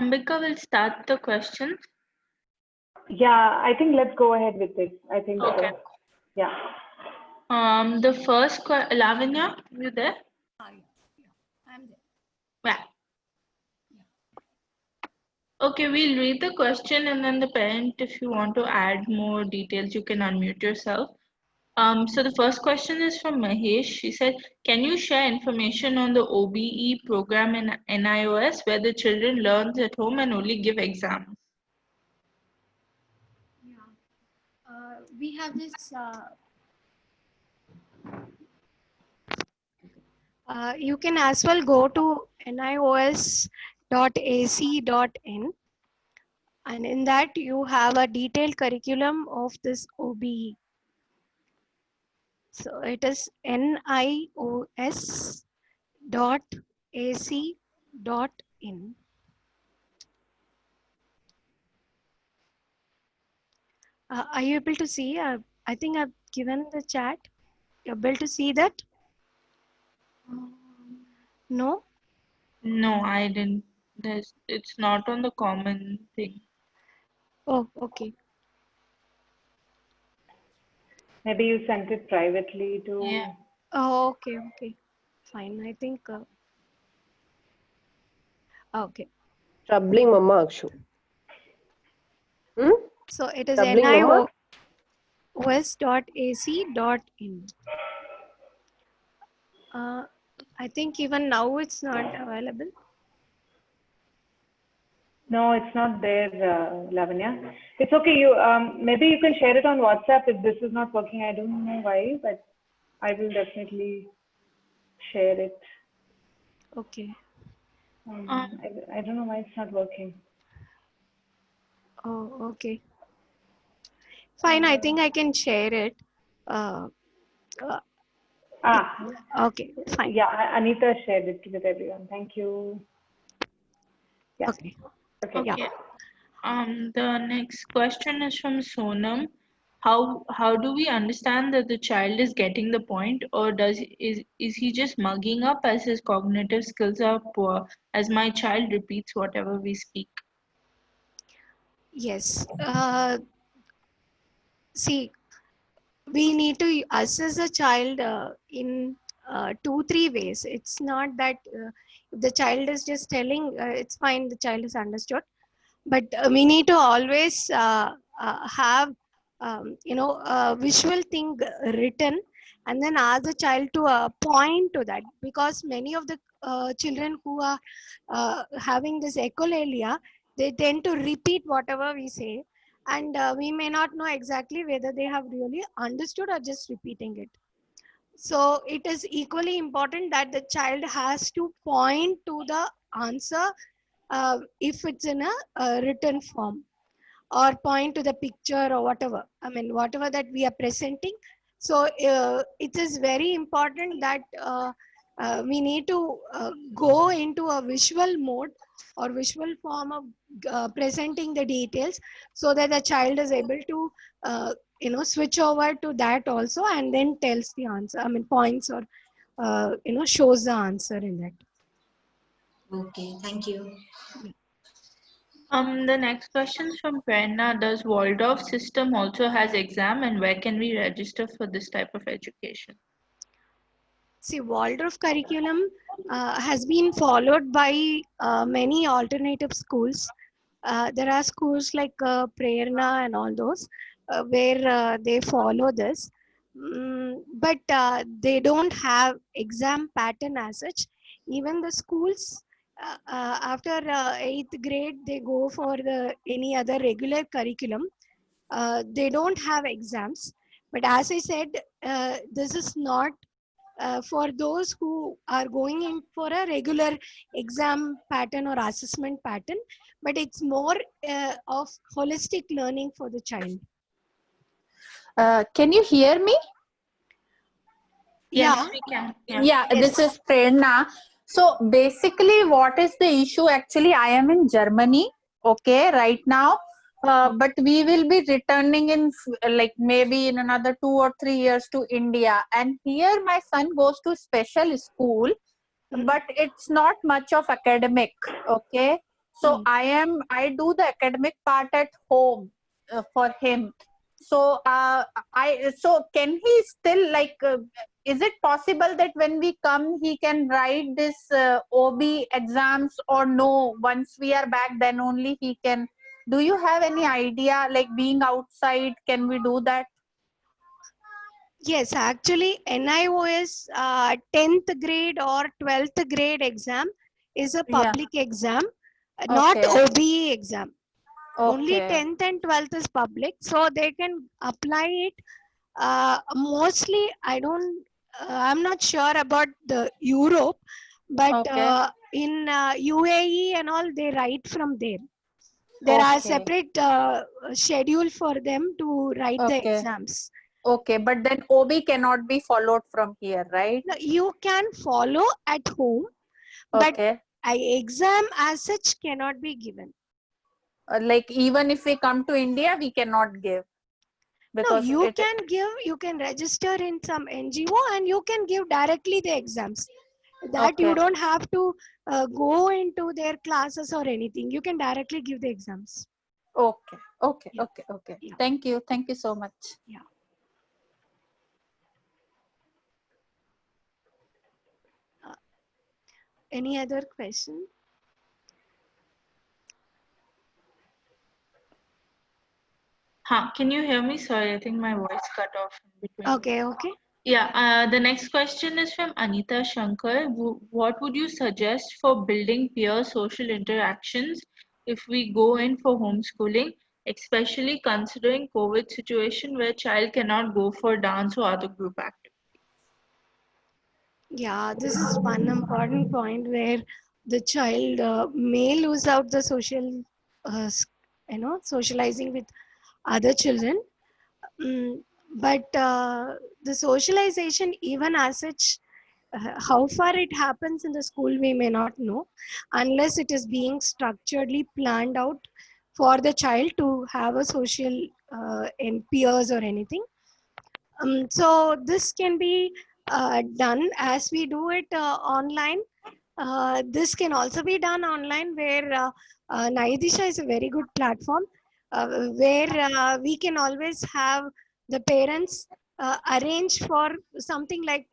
Ambika will start the questions. Yeah, I think let's go ahead with it. I think Okay. so. Yeah. The first Lavanya, you there? I'm there. Yeah. Okay, we'll read the question and then the parent, if you want to add more details, you can unmute yourself. So the first question is from Mahesh. She said, can you share information on the OBE program in NIOS where the children learns at home and only give exams? We have this. You can as well go to nios.ac.in, and in that you have a detailed curriculum of this OBE. So it is nios.ac.in. Are you able to see? I think I've given the chat. You're able to see that? No? No, I didn't. It's not on the common thing. Oh, okay. Maybe you sent it privately to. Yeah. Oh, okay, okay. Fine. I think. Okay. Troubling Mama Akshu. So it is Troubling Mama? nios.ac.in. I think even now it's not available. No, it's not there, Lavanya. It's okay. You maybe you can share it on WhatsApp if this is not working. I don't know why, but I will definitely share it. Okay. I don't know why it's not working. Oh, okay. Fine. I think I can share it. Okay. Fine. Yeah, Anita shared it with everyone. Thank you. Yeah. Okay. Okay. Yeah. Okay. The next question is from Sonam. How do we understand that the child is getting the point, or is he just mugging up as his cognitive skills are poor, as my child repeats whatever we speak? Yes. See, we need to assess a child in 2-3 ways. It's not that if the child is just telling it's fine, the child is understood, but we need to always have a visual thing written, and then ask the child to point to that, because many of the children who are having this echolalia, they tend to repeat whatever we say, and we may not know exactly whether they have really understood or just repeating it. So it is equally important that the child has to point to the answer if it's in a written form, or point to the picture or whatever. I mean, whatever that we are presenting. So it is very important that we need to go into a visual mode or visual form of presenting the details, so that the child is able to switch over to that also, and then tells the answer. I mean, points or shows the answer in that. Okay, thank you. The next question is from Prerna. Does Waldorf system also has exam, and where can we register for this type of education? See, Waldorf curriculum has been followed by many alternative schools. There are schools like Prerna and all those where they follow this. But they don't have exam pattern as such. Even the schools, after 8th grade, they go for any other regular curriculum. They don't have exams. But as I said, this is not for those who are going in for a regular exam pattern or assessment pattern, but it's more of holistic learning for the child. Can you hear me? Yes, Yeah. we can. Yeah, this is Prerna. So basically, what is the issue? Actually, I am in Germany, okay, right now. But we will be returning in like maybe in another 2 or 3 years to India. And here my son goes to special school, but it's not much of academic, okay. So I do the academic part at home for him. So so can he still like is it possible that when we come he can write this OB exams, or no, once we are back then only he can? Do you have any idea, like being outside, can we do that? Yes, actually NIOS 10th grade or 12th grade exam is a public exam, not OBE exam. Only 10th and 12th is public, so they can apply it. Mostly, I'm not sure about the Europe, but in UAE and all, they write from there. There are separate schedule for them to write the exams. Okay, but then OB cannot be followed from here, right? No, you can follow at home, but an exam as such cannot be given. Like even if we come to India, we cannot give. Because no, you can register in some NGO and you can give directly the exams. That you don't have to go into their classes or anything. You can directly give the exams. Okay. Yeah. Thank you so much. Yeah. Any other question? Can you hear me? Sorry, I think my voice cut off in between. Okay. Yeah, the next question is from Anita Shankar. What would you suggest for building peer social interactions if we go in for homeschooling, especially considering COVID situation where child cannot go for dance or other group activities? Yeah, this is one important point where the child may lose out the social, socializing with other children. But the socialization, even as such, how far it happens in the school, we may not know, unless it is being structuredly planned out for the child to have a social and peers or anything. So this can be done as we do it online. This can also be done online, where Naidisha is a very good platform, where we can always have the parents arrange for something like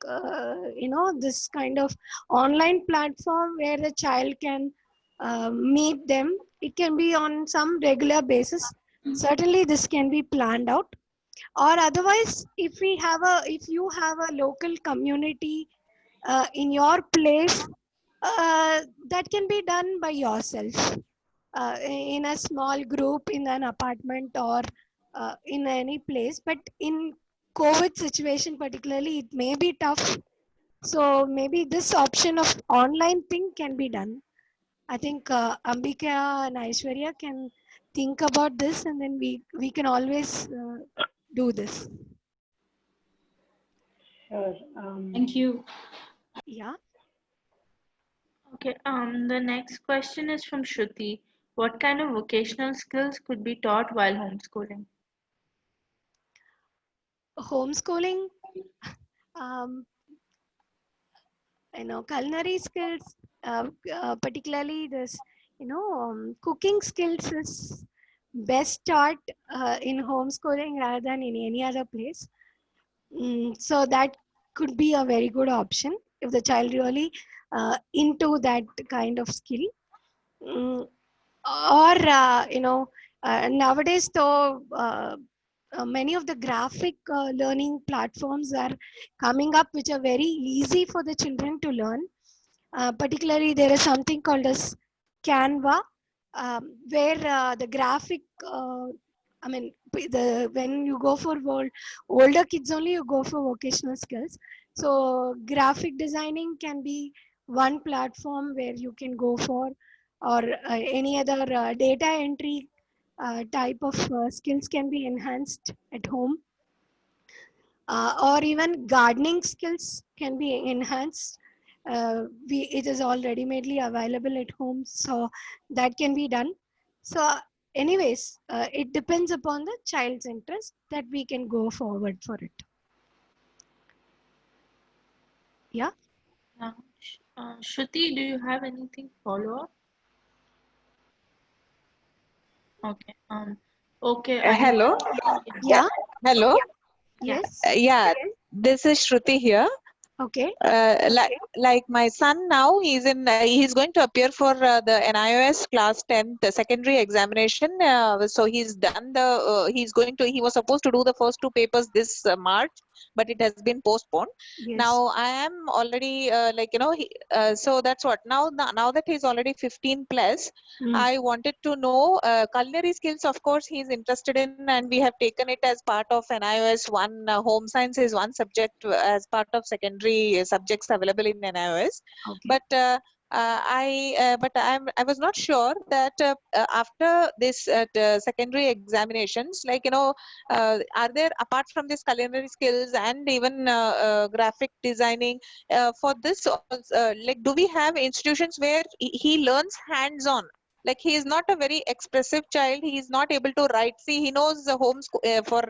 this kind of online platform where the child can meet them. It can be on some regular basis. Certainly this can be planned out. Or otherwise, if you have a local community in your place, that can be done by yourself in a small group in an apartment or in any place. But in COVID situation particularly, it may be tough. So maybe this option of online thing can be done. I think Ambika and Aishwarya can think about this, and then we can always do this. Sure. Thank you. Yeah. Okay, the next question is from Shruti. What kind of vocational skills could be taught while homeschooling? Homeschooling, culinary skills, particularly this, cooking skills is best taught in homeschooling rather than in any other place. So that could be a very good option if the child really into that kind of skill. Or nowadays though, many of the graphic learning platforms are coming up, which are very easy for the children to learn. Particularly there is something called as Canva, where the graphic when you go for older kids only, you go for vocational skills. So graphic designing can be one platform where you can go for, or any other data entry type of skills can be enhanced at home, or even gardening skills can be enhanced. It is all ready-madely available at home, so that can be done. So anyways, it depends upon the child's interest that we can go forward for it. Yeah. Shruti, do you have anything follow up? Okay. Okay. Hello. Yeah. Hello. Yes. Yeah, this is Shruti here. Okay. Like my son now, he's going to appear for the NIOS class 10th secondary examination. So he was supposed to do the first two papers this March, but it has been postponed. Yes. Now I am already so that's what now that he's already 15 plus. I wanted to know culinary skills. Of course, he's interested in, and we have taken it as part of NIOS one. Home science is one subject as part of secondary subjects available in NIOS. Okay. But I was not sure that after this secondary examinations, are there, apart from this culinary skills and even graphic designing, for this do we have institutions where he learns hands-on? Like, he is not a very expressive child. He is not able to write. See, he knows the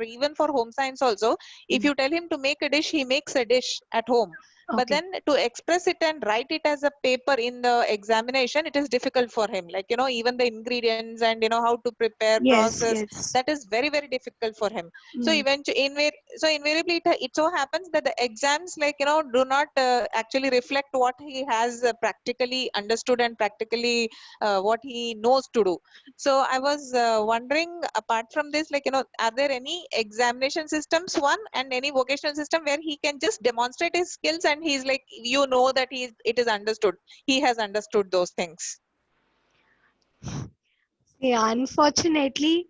even for home science also. If you tell him to make a dish, he makes a dish at home. But Okay. then to express it and write it as a paper in the examination, it is difficult for him. Like, even the ingredients and how to prepare Yes. process, Yes. that is very, very difficult for him. So invariably, it so happens that the exams, do not actually reflect what he has practically understood and practically what he knows to do. So I was wondering, apart from this, are there any examination systems, one, and any vocational system where he can just demonstrate his skills and he's like, that it is understood. He has understood those things. Yeah, unfortunately,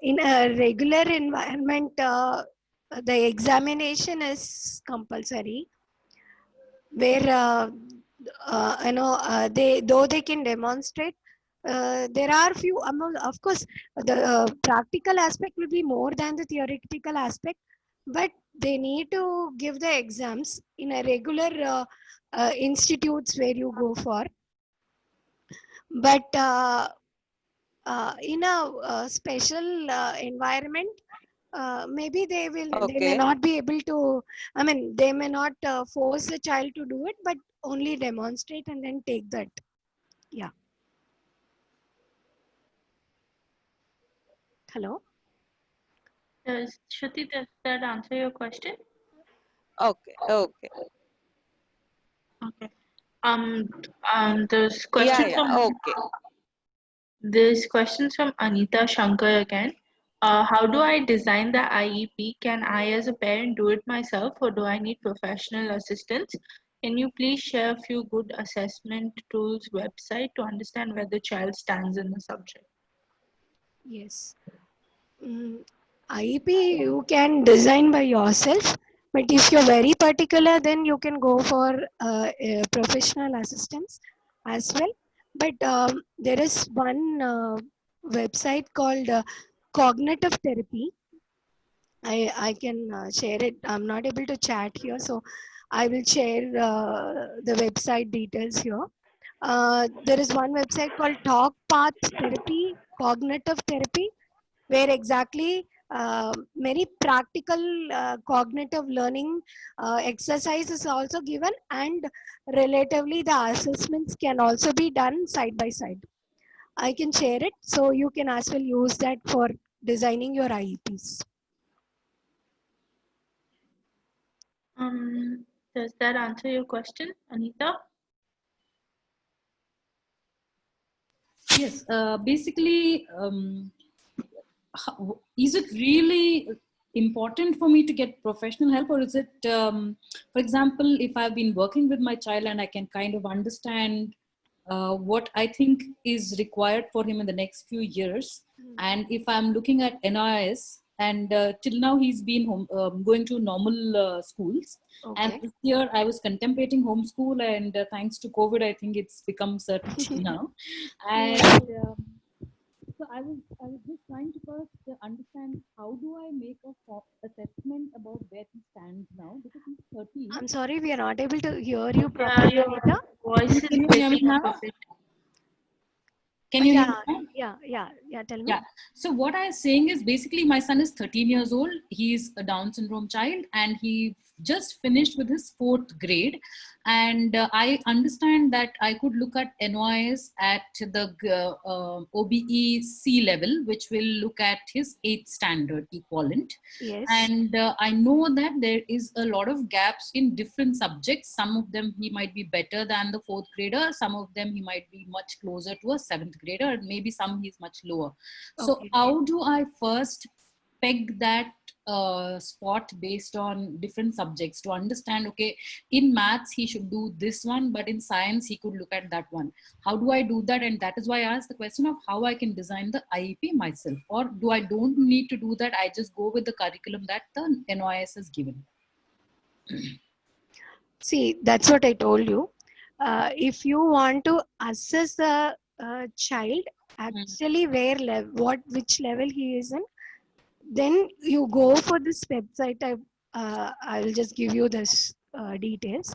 in a regular environment, the examination is compulsory, where they can demonstrate. There are few, of course, the practical aspect will be more than the theoretical aspect, but they need to give the exams in a regular institutes where you go for. But in a special environment, maybe they may Okay. not be able to, I mean, they may not force the child to do it, but only demonstrate and then take that. Yeah. Hello? Shruti, does that answer your question? Okay. Okay. Okay. There's question Yeah. from Okay. Anita Shankar again. How do I design the IEP? Can I, as a parent, do it myself, or do I need professional assistance? Can you please share a few good assessment tools website to understand where the child stands in the subject? Yes. IEP you can design by yourself, but if you're very particular, then you can go for professional assistance as well. But there is one website called Cognitive Therapy. I can share it. I'm not able to chat here, so I will share the website details here. There is one website called Talk Path Therapy, Cognitive Therapy, where exactly very practical cognitive learning exercise is also given, and relatively the assessments can also be done side by side. I can share it, so you can as well use that for designing your IEPs. Does that answer your question, Anita? Yes, basically, is it really important for me to get professional help, or is it, for example, if I've been working with my child and I can kind of understand what I think is required for him in the next few years, and if I'm looking at NIS, and till now he's been going to normal schools, and Okay. this year I was contemplating homeschool, and thanks to COVID, I think it's become certainty now. And so I was just trying to first understand how do I make a assessment about where he stands now, because he's 13. I'm sorry, we are not able to hear you Yeah, properly, your Anita. voice is Can you hear me breaking up now? a bit. Can you hear me Yeah, now? yeah. Tell me. Yeah. So what I was saying is basically my son is 13 years old. He's a Down syndrome child and he just finished with his 4th grade. And I understand that I could look at NYS at the OBE C level, which will look at his 8th standard equivalent. Yes. And I know that there is a lot of gaps in different subjects. Some of them he might be better than the 4th grader. Some of them he might be much closer to a 7th grader, and maybe some he's much lower. So Okay. how do I first peg that spot based on different subjects to understand, okay, in maths he should do this one, but in science he could look at that one? How do I do that? And that is why I asked the question of how I can design the IEP myself, or do I don't need to do that? I just go with the curriculum that the NYS has given. See, that's what I told you. If you want to assess the child, actually which level he is in, then you go for this website. I will just give you this details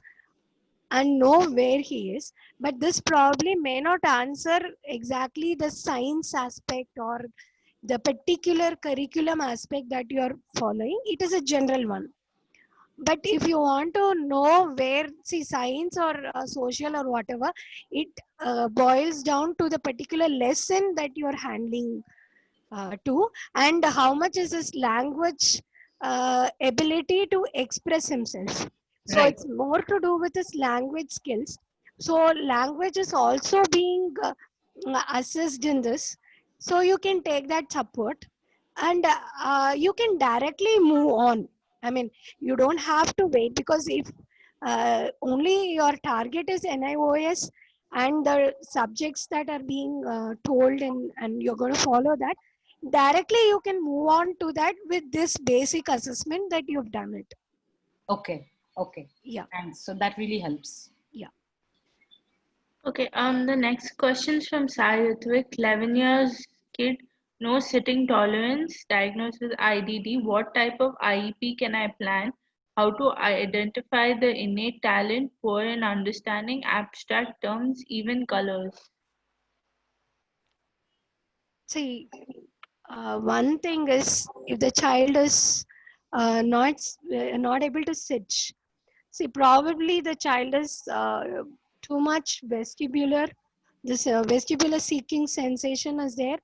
and know where he is. But this probably may not answer exactly the science aspect or the particular curriculum aspect that you are following. It is a general one. But if you want to know where, see, science or social or whatever, it boils down to the particular lesson that you are handling to, and how much is his language ability to express himself. So Right. it's more to do with his language skills. So language is also being assessed in this. So you can take that support, and you can directly move on. I mean, you don't have to wait, because if only your target is NIOS and the subjects that are being told, and you're going to follow that, directly you can move on to that with this basic assessment that you've done it. Okay. Yeah. Thanks. So that really helps. Yeah. Okay, the next question's from Sai Ritvik, 11 years kid, no sitting tolerance, diagnosed with IDD. What type of IEP can I plan? How to identify the innate talent, poor in understanding abstract terms, even colors? See, one thing is if the child is not able to sit. See, probably the child is too much vestibular. This vestibular seeking sensation is there,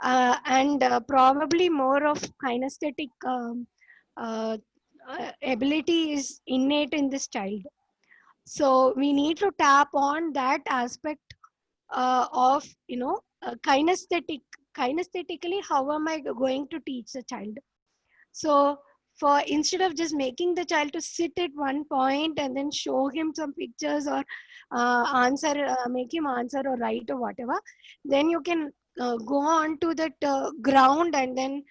and probably more of kinesthetic uh, ability is innate in this child. So we need to tap on that aspect of kinesthetically. How am I going to teach the child? So for instead of just making the child to sit at one point and then show him some pictures or make him answer or write or whatever, then you can go on to that ground and then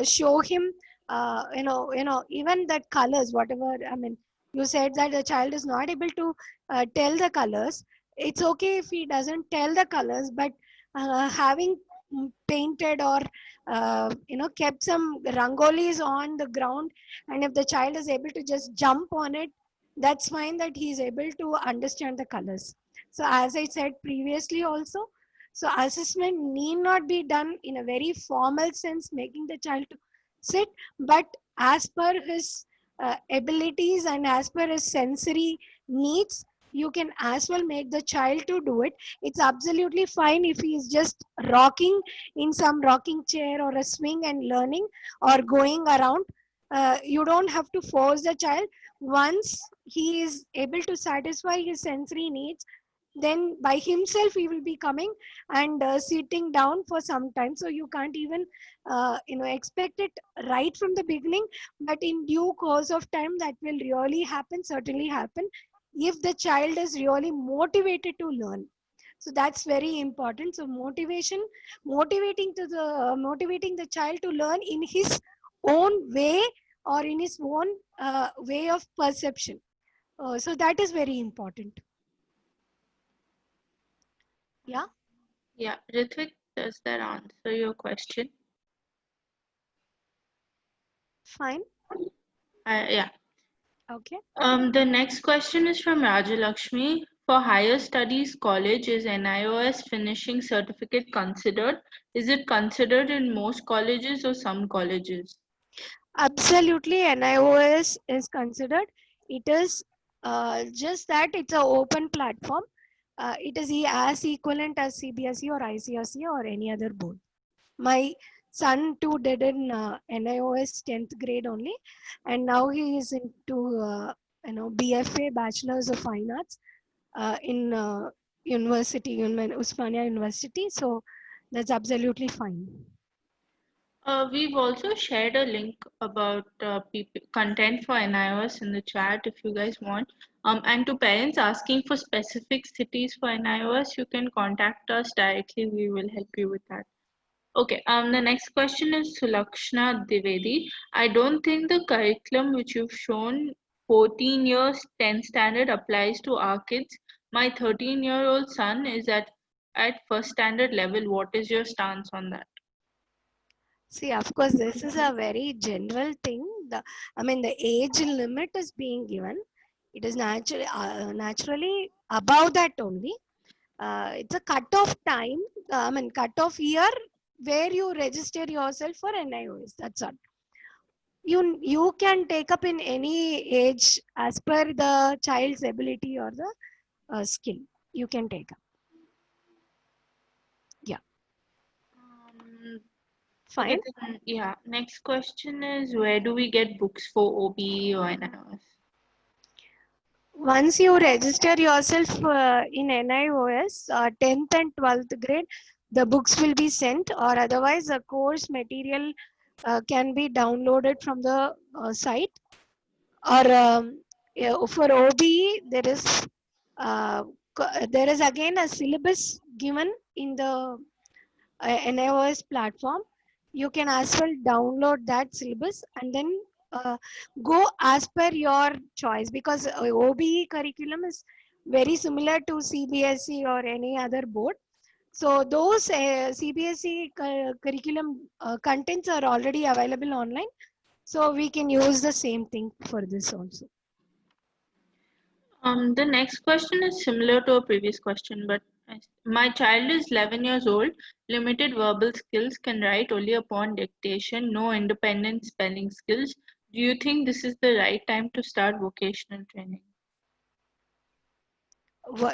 show him, even that colors, whatever. I mean, you said that the child is not able to tell the colors. It's okay if he doesn't tell the colors, but having painted or kept some rangolis on the ground, and if the child is able to just jump on it, that's fine, that he is able to understand the colors. So as I said previously also, so assessment need not be done in a very formal sense, making the child to sit, but as per his abilities and as per his sensory needs, you can as well make the child to do it. It's absolutely fine if he is just rocking in some rocking chair or a swing and learning or going around. You don't have to force the child. Once he is able to satisfy his sensory needs, then by himself he will be coming and sitting down for some time. So you can't even expect it right from the beginning, but in due course of time that will really happen, certainly happen, if the child is really motivated to learn. So that's very important. So motivating the child to learn in his own way or in his own way of perception. So that is very important. Yeah. Yeah, Ritvik, does that answer your question? Fine. Yeah. Okay. The next question is from Rajalakshmi. For higher studies college, is NIOS finishing certificate considered? Is it considered in most colleges or some colleges? Absolutely, NIOS is considered. It is just that it's an open platform. It is as equivalent as CBSE or ICSE or any other board. My son too did in NIOS 10th grade only, and now he is into BFA, Bachelor's of Fine Arts, in Usmania University. So that's absolutely fine. We've also shared a link about content for NIOS in the chat if you guys want. And to parents asking for specific cities for NIOS, you can contact us directly. We will help you with that. Okay, the next question is Sulakshna Divedi. I don't think the curriculum which you've shown, 14 years, 10 standard, applies to our kids. My 13-year-old son is at first standard level. What is your stance on that? See, of course, this is a very general thing. The age limit is being given. It is naturally above that only. It's a cut-off time, cut-off year where you register yourself for NIOS. That's all. You can take up in any age as per the child's ability or the skill. You can take up. Yeah. Fine. Okay, yeah. Next question is, where do we get books for OBE or NIOS? Once you register yourself in NIOS, 10th and 12th grade, the books will be sent, or otherwise the course material can be downloaded from the site. Or for OBE, there is again a syllabus given in the NIOS platform. You can as well download that syllabus and then go as per your choice, because OBE curriculum is very similar to CBSE or any other board. So those CBSE curriculum contents are already available online. So we can use the same thing for this also. The next question is similar to a previous question, but My child is 11 years old, limited verbal skills, can write only upon dictation, no independent spelling skills. Do you think this is the right time to start vocational training?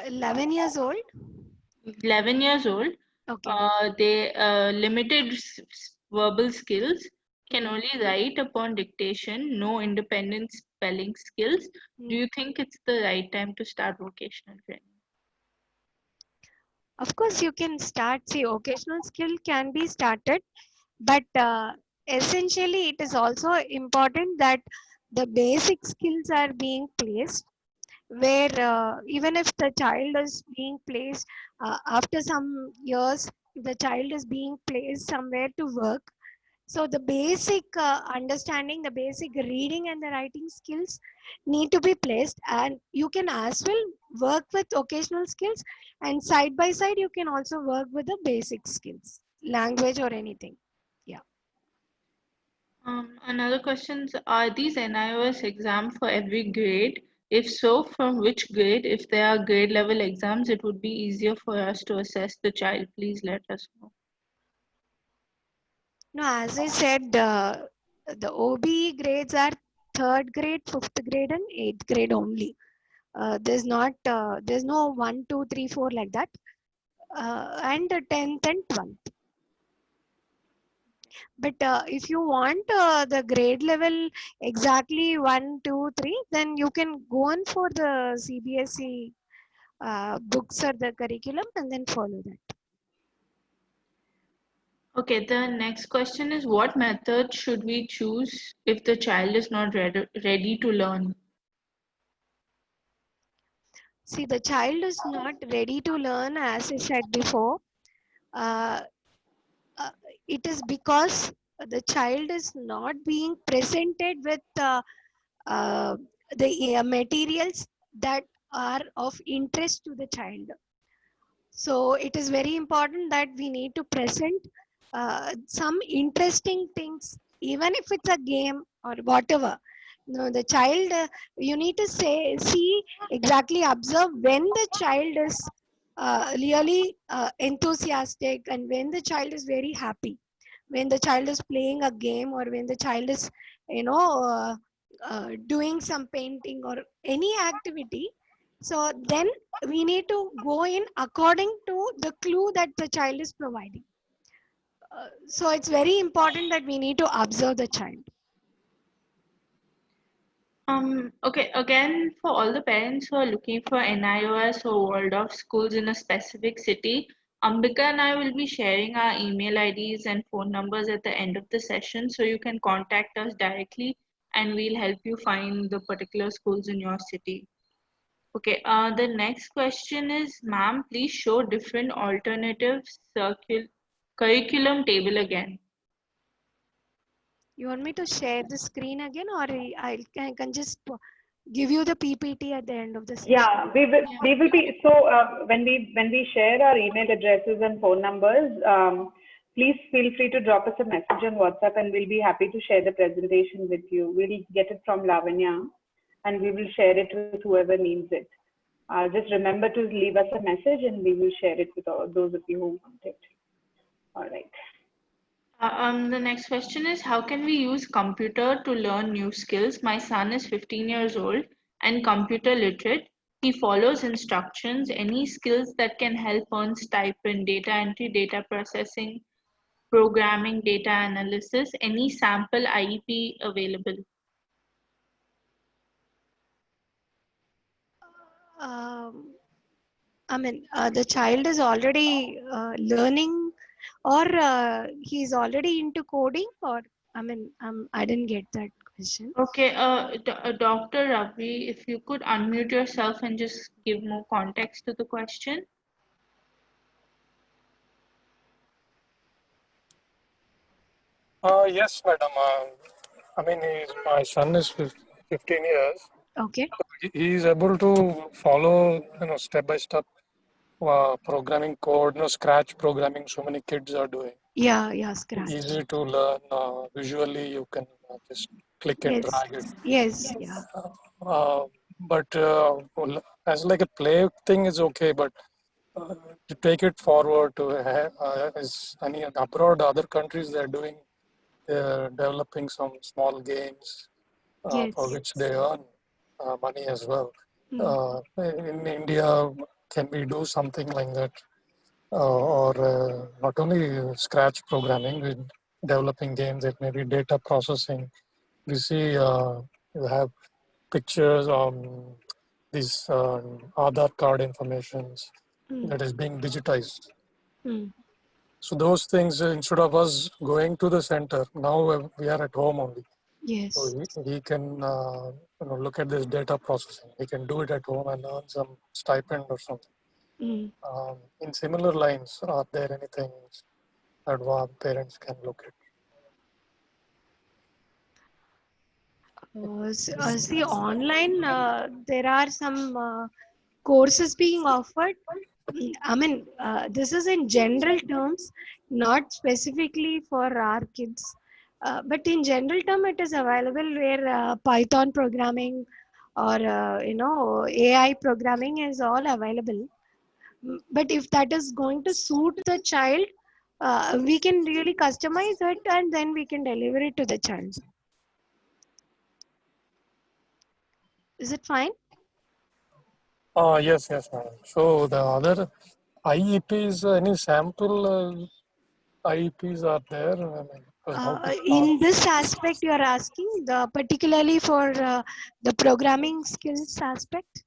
11 years old? 11 years old, Okay. they limited verbal skills, can Mm. only write upon dictation, no independent spelling skills. Do you think it's the right time to start vocational training? Of course, you can start. See, occasional skill can be started, but essentially, it is also important that the basic skills are being placed. Where even if the child is being placed after some years, the child is being placed somewhere to work. So the basic understanding, the basic reading and the writing skills need to be placed, and you can as well work with occasional skills, and side by side you can also work with the basic skills, language or anything. Yeah. Another question is, are these NIOS exams for every grade? If so, from which grade? If there are grade level exams, it would be easier for us to assess the child. Please let us know. No, as I said, the OBE grades are third grade, fifth grade, and eighth grade only. There's no 1, 2, 3, 4 like that, and 10th and 12th. But if you want the grade level exactly 1, 2, 3, then you can go on for the CBSE books or the curriculum and then follow that. Okay, the next question is, what method should we choose if the child is not ready to learn? See, the child is not ready to learn, as I said before. Uh, it is because the child is not being presented with the materials that are of interest to the child. So it is very important that we need to present some interesting things, even if it's a game or whatever. No, the child, you need to see exactly, observe when the child is really enthusiastic and when the child is very happy, when the child is playing a game or when the child is, doing some painting or any activity. So then we need to go in according to the clue that the child is providing. So it's very important that we need to observe the child. Okay, again, for all the parents who are looking for NIOS or Waldorf schools in a specific city, Ambika and I will be sharing our email IDs and phone numbers at the end of the session, so you can contact us directly and we'll help you find the particular schools in your city. Okay, the next question is, ma'am, please show different alternative curriculum table again. You want me to share the screen again, or I can just give you the PPT at the end of the session? Yeah, we will be, so when we share our email addresses and phone numbers, please feel free to drop us a message on WhatsApp and we'll be happy to share the presentation with you. We'll get it from Lavanya and we will share it with whoever needs it. Just remember to leave us a message and we will share it with all those of you who want it. All right. The next question is, how can we use computer to learn new skills? My son is 15 years old and computer literate. He follows instructions. Any skills that can help earn stipend, data entry, data processing, programming, data analysis, any sample IEP available? I mean, the child is already learning, or he's already into coding, or I mean, I didn't get that question. Okay, Dr. Ravi, if you could unmute yourself and just give more context to the question. Yes, madam. I mean, my son is 15 years. Okay. He is able to follow, step by step programming code, Scratch programming. So many kids are doing. Yeah, Scratch. Easy to learn. Visually, you can just click and drag it. Yes, yeah. But as like a play thing is okay, but to take it forward to is any abroad, other countries they're doing, they're developing some small games for Yes. which they earn money as well. Mm. In India, can we do something like that? Or not only scratch programming, with developing games, it may be data processing. We see you have pictures on these Aadhaar card informations Mm. that is being digitized. Mm. So those things, instead of us going to the center, now we are at home only. So Yes. he can look at this data processing. He can do it at home and earn some stipend or something. Mm. In similar lines, are there anything advanced parents can look at? See, online, there are some courses being offered. I mean, this is in general terms, not specifically for our kids. But in general term, it is available where Python programming or, AI programming is all available. But if that is going to suit the child, we can really customize it and then we can deliver it to the child. Is it fine? Yes, madam. So the other IEPs, any sample IEPs are there? I mean, how to start? In this aspect, you are asking, particularly for the programming skills aspect?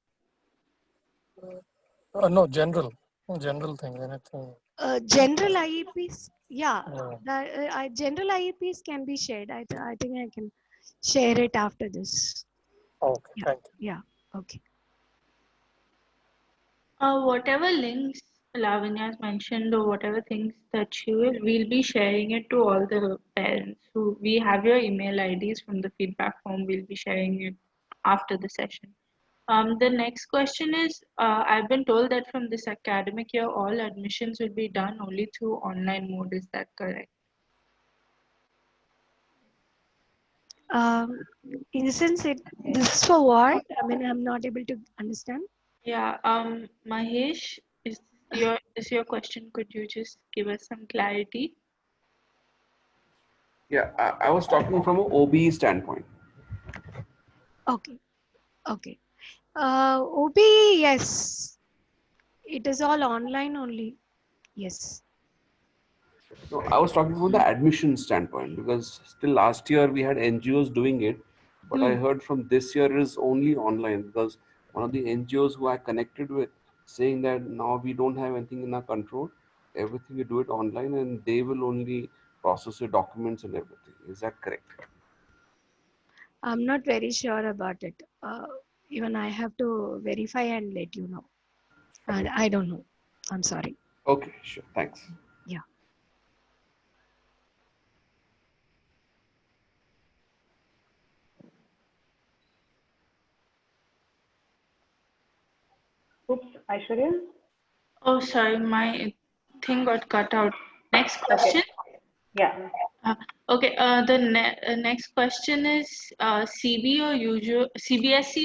No, general thing, anything. General IEPs, yeah, Yeah. general IEPs can be shared. I think I can share it after this. Okay, Yeah, thank you. yeah, okay. Whatever links Lavanya has mentioned or whatever things that we'll be sharing it to all the parents. So we have your email IDs from the feedback form. We'll be sharing it after the session. The next question is, I've been told that from this academic year, all admissions will be done only through online mode. Is that correct? In the sense, this is for what? I mean, I'm not able to understand. Yeah. Mahesh, is your question? Could you just give us some clarity? Yeah, I was talking from an OB standpoint. Okay, okay. OB, yes. It is all online only. Yes. No, I was talking from the admission standpoint because still last year we had NGOs doing it, but I heard from this year is only online because one of the NGOs who I connected with saying that now we don't have anything in our control, everything we do it online and they will only process the documents and everything. Is that correct? I'm not very sure about it. Even I have to verify and let you know. And I don't know. I'm sorry. Okay, sure. Thanks. Yeah. Oops, Aishwarya? Oh, sorry, my thing got cut out. Next question. Okay. Yeah. Okay. The next question is, CBSE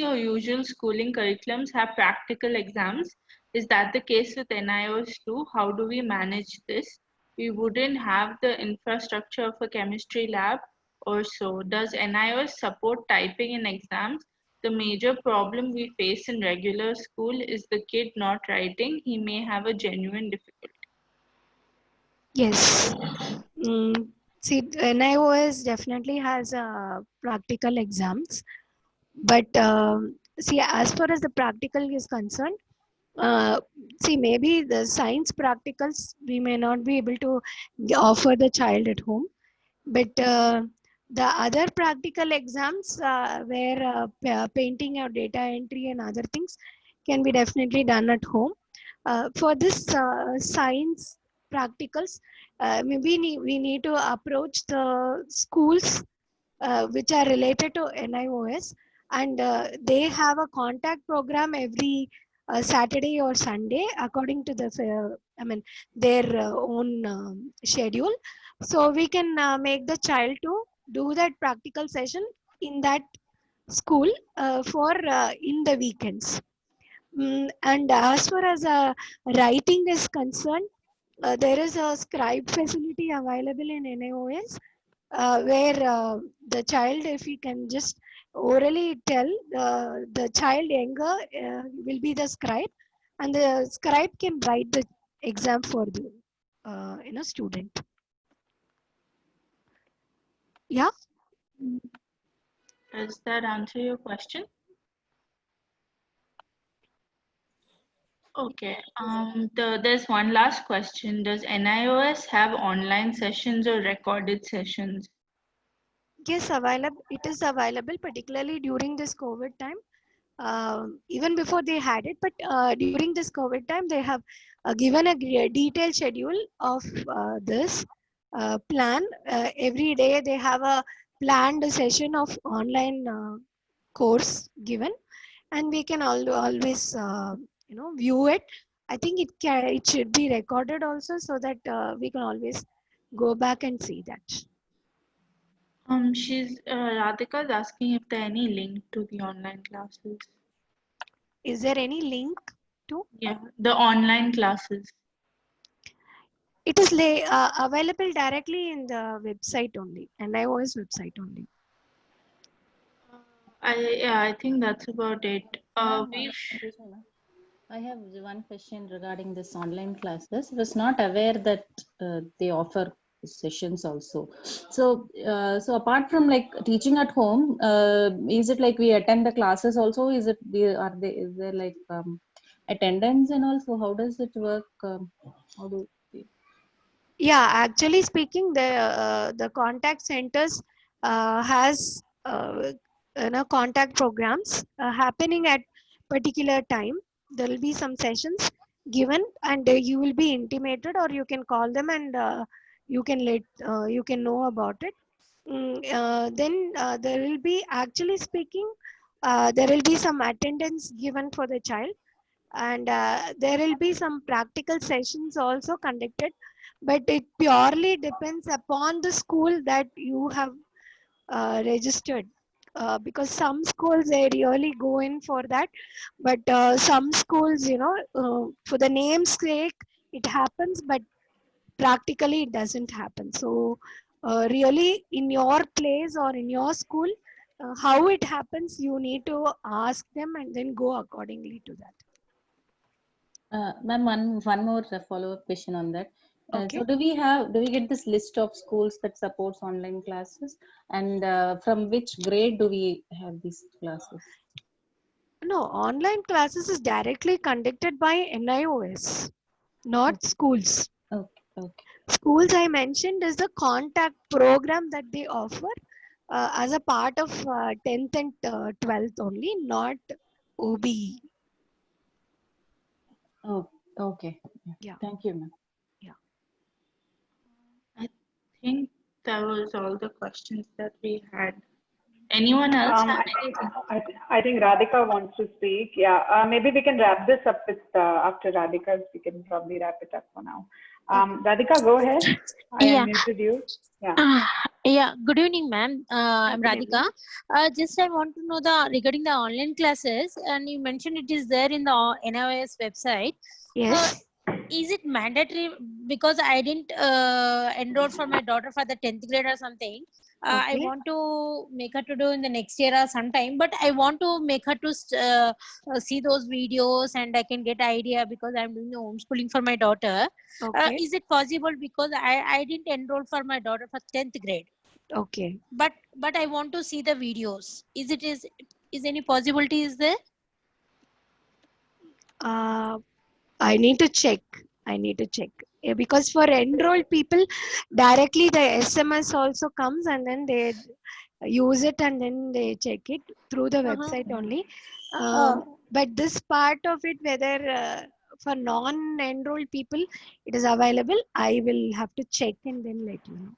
or usual schooling curriculums have practical exams. Is that the case with NIOS too? How do we manage this? We wouldn't have the infrastructure of a chemistry lab or so. Does NIOS support typing in exams? The major problem we face in regular school is the kid not writing. He may have a genuine difficulty. Yes. See, NIOS definitely has practical exams. But see, as far as the practical is concerned, see, maybe the science practicals we may not be able to offer the child at home. But the other practical exams where painting or data entry and other things can be definitely done at home. For this science practicals, maybe we need to approach the schools which are related to NIOS, and they have a contact program every Saturday or Sunday according to their own schedule. So we can make the child to do that practical session in that school for in the weekends. And as far as writing is concerned, there is a scribe facility available in NIOS where the child, if he can just orally tell, the child younger will be the scribe, and the scribe can write the exam for the student. Yeah. Does that answer your question? Okay. There's one last question. Does NIOS have online sessions or recorded sessions? Yes, available. It is available, particularly during this COVID time. Even before they had it, but during this COVID time, they have given a detailed schedule of this plan. Every day they have a planned session of online course given, and we can always view it. I think it should be recorded also, so that we can always go back and see that. Radhika is asking if there any link to the online classes. Is there any link to? Yeah, the online classes. It is available directly in the website only, NIOS website only. I think that's about it. I have one question regarding this online classes. I was not aware that they offer sessions also. So, so apart from like teaching at home, is it like we attend the classes also? Is there like attendance and also how does it work? Yeah, actually speaking, the contact centers has contact programs happening at particular time. There will be some sessions given, and you will be intimated, or you can call them, and you can know about it. Then there will be, actually speaking, there will be some attendance given for the child, and there will be some practical sessions also conducted, but it purely depends upon the school that you have registered, because some schools, they really go in for that, but some schools, for the name's sake it happens, but practically it doesn't happen. So really, in your place or in your school, how it happens, you need to ask them and then go accordingly to that. Ma'am, one more follow-up question on that. Okay. So do we get this list of schools that supports online classes, and from which grade do we have these classes? No, online classes is directly conducted by NIOS, not schools. Okay. Schools, I mentioned, is the contact program that they offer as a part of 10th and 12th only, not OBE. Oh, okay. Yeah. Thank you, ma'am. Yeah. I think that was all the questions that we had. Anyone else have anything? I think Radhika wants to speak. Yeah, maybe we can wrap this up with after Radhika. We can probably wrap it up for now. Radhika, go ahead. I unmuted you. Yeah. Yeah. Good evening, ma'am. I'm Radhika. Just I want to know regarding the online classes, and you mentioned it is there in the NIOS website. Yes. Is it mandatory? Because I didn't enroll for my daughter for the 10th grade or something. I want to make her to do in the next year or sometime, but I want to make her to see those videos, and I can get idea, because I'm doing the homeschooling for my daughter. Okay. Is it possible? Because I didn't enroll for my daughter for 10th grade. Okay. But I want to see the videos. Is any possibility is there? I need to check. Yeah, because for enrolled people, directly the SMS also comes, and then they use it, and then they check it through the website only. But this part of it, whether for non-enrolled people it is available, I will have to check and then let you know.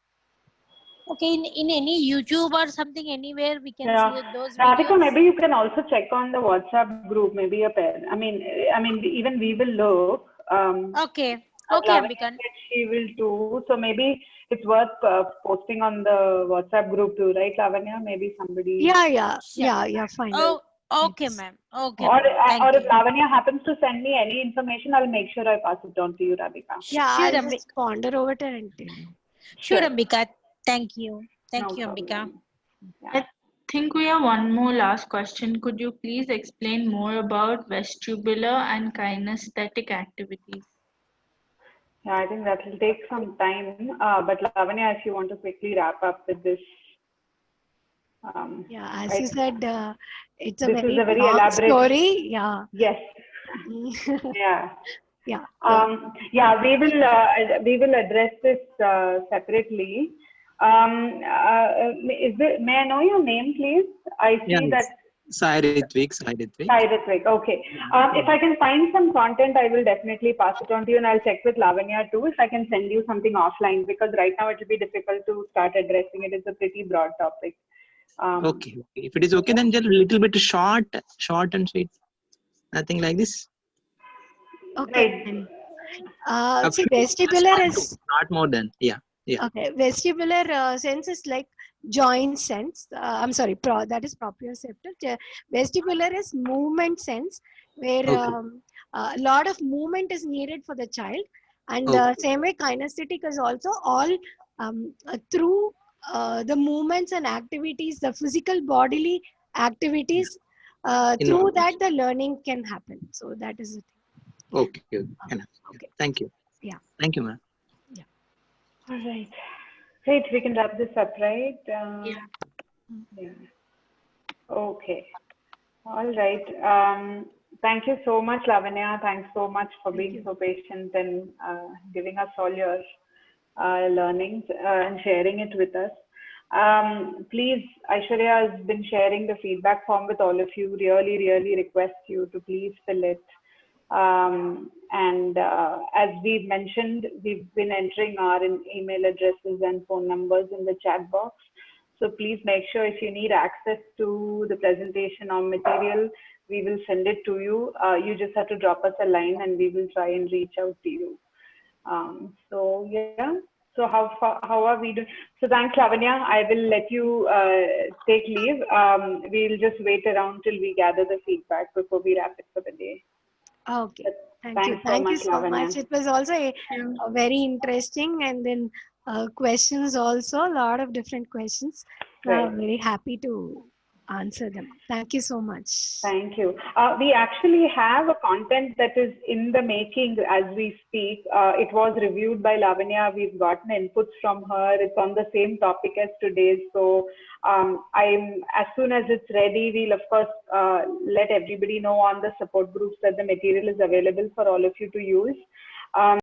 Okay, in any YouTube or something, anywhere we can see those Radhika, videos. maybe you can also check on the WhatsApp group. Maybe a parent. I mean, even we will look. Okay, Lavanya, she will too. So maybe it's worth posting on the WhatsApp group too, right, Lavanya? Maybe somebody. Yeah, fine. Oh, Okay, ma'am. Okay, Or, ma'am. Thank or if you. Lavanya happens to send me any information, I'll make sure I pass it on to you, Radhika. Yeah, Sure, I'll just ponder over it and tell you. Sure, Ambika. Thank you. Thank you, Ambika. problem. I think we have one more last question. Could you please explain more about vestibular and kinesthetic activities? Yeah, I think that will take some time. But Lavanya, if you want to quickly wrap up with this. Yeah, as you said, it's a this is very a very long elaborate story. Yeah. Yes. Yeah. Yeah. Yeah, we will address this separately. May I know your name, please? I see that. Sai Ritvik. Sai Ritvik. Okay. If I can find some content, I will definitely pass it on to you, and I'll check with Lavanya too if I can send you something offline, because right now it will be difficult to start addressing it. It's a pretty broad topic. Okay. If it is okay, then just a little bit short and sweet. Nothing like this. Okay. Up See, to vestibular +1 is to, not more than. Yeah. okay. Vestibular sense is like joint sense. I'm sorry, that is proprioceptive. Vestibular is movement sense, where a lot of movement is needed for the child, and same way kinesthetic is also all through the movements and activities, the physical bodily activities. Through that the learning can happen. So that is it. Okay. Okay. Thank you. Yeah. Thank you, ma'am. Yeah. All right. Great. We can wrap this up, right? Yeah. Okay. All right. Thank you so much, Lavanya. Thanks so much for being so patient and giving us all your learnings and sharing it with us. Please, Aishwarya has been sharing the feedback form with all of you. Really request you to please fill it. As we've mentioned, we've been entering our email addresses and phone numbers in the chat box. So please make sure if you need access to the presentation or material, we will send it to you. You just have to drop us a line and we will try and reach out to you. So yeah. So how are we doing? So thanks, Lavanya. I will let you take leave. We'll just wait around till we gather the feedback before we wrap it for the day. Okay. Thank you. Thanks Thank you so so much, much. Lavanya. It was also a very interesting, and then questions also, a lot of different questions. Right. I'm very happy to answer them. Thank you so much. Thank you. We actually have a content that is in the making as we speak. It was reviewed by Lavanya. We've gotten inputs from her. It's on the same topic as today's. So as soon as it's ready, we'll of course let everybody know on the support groups that the material is available for all of you to use.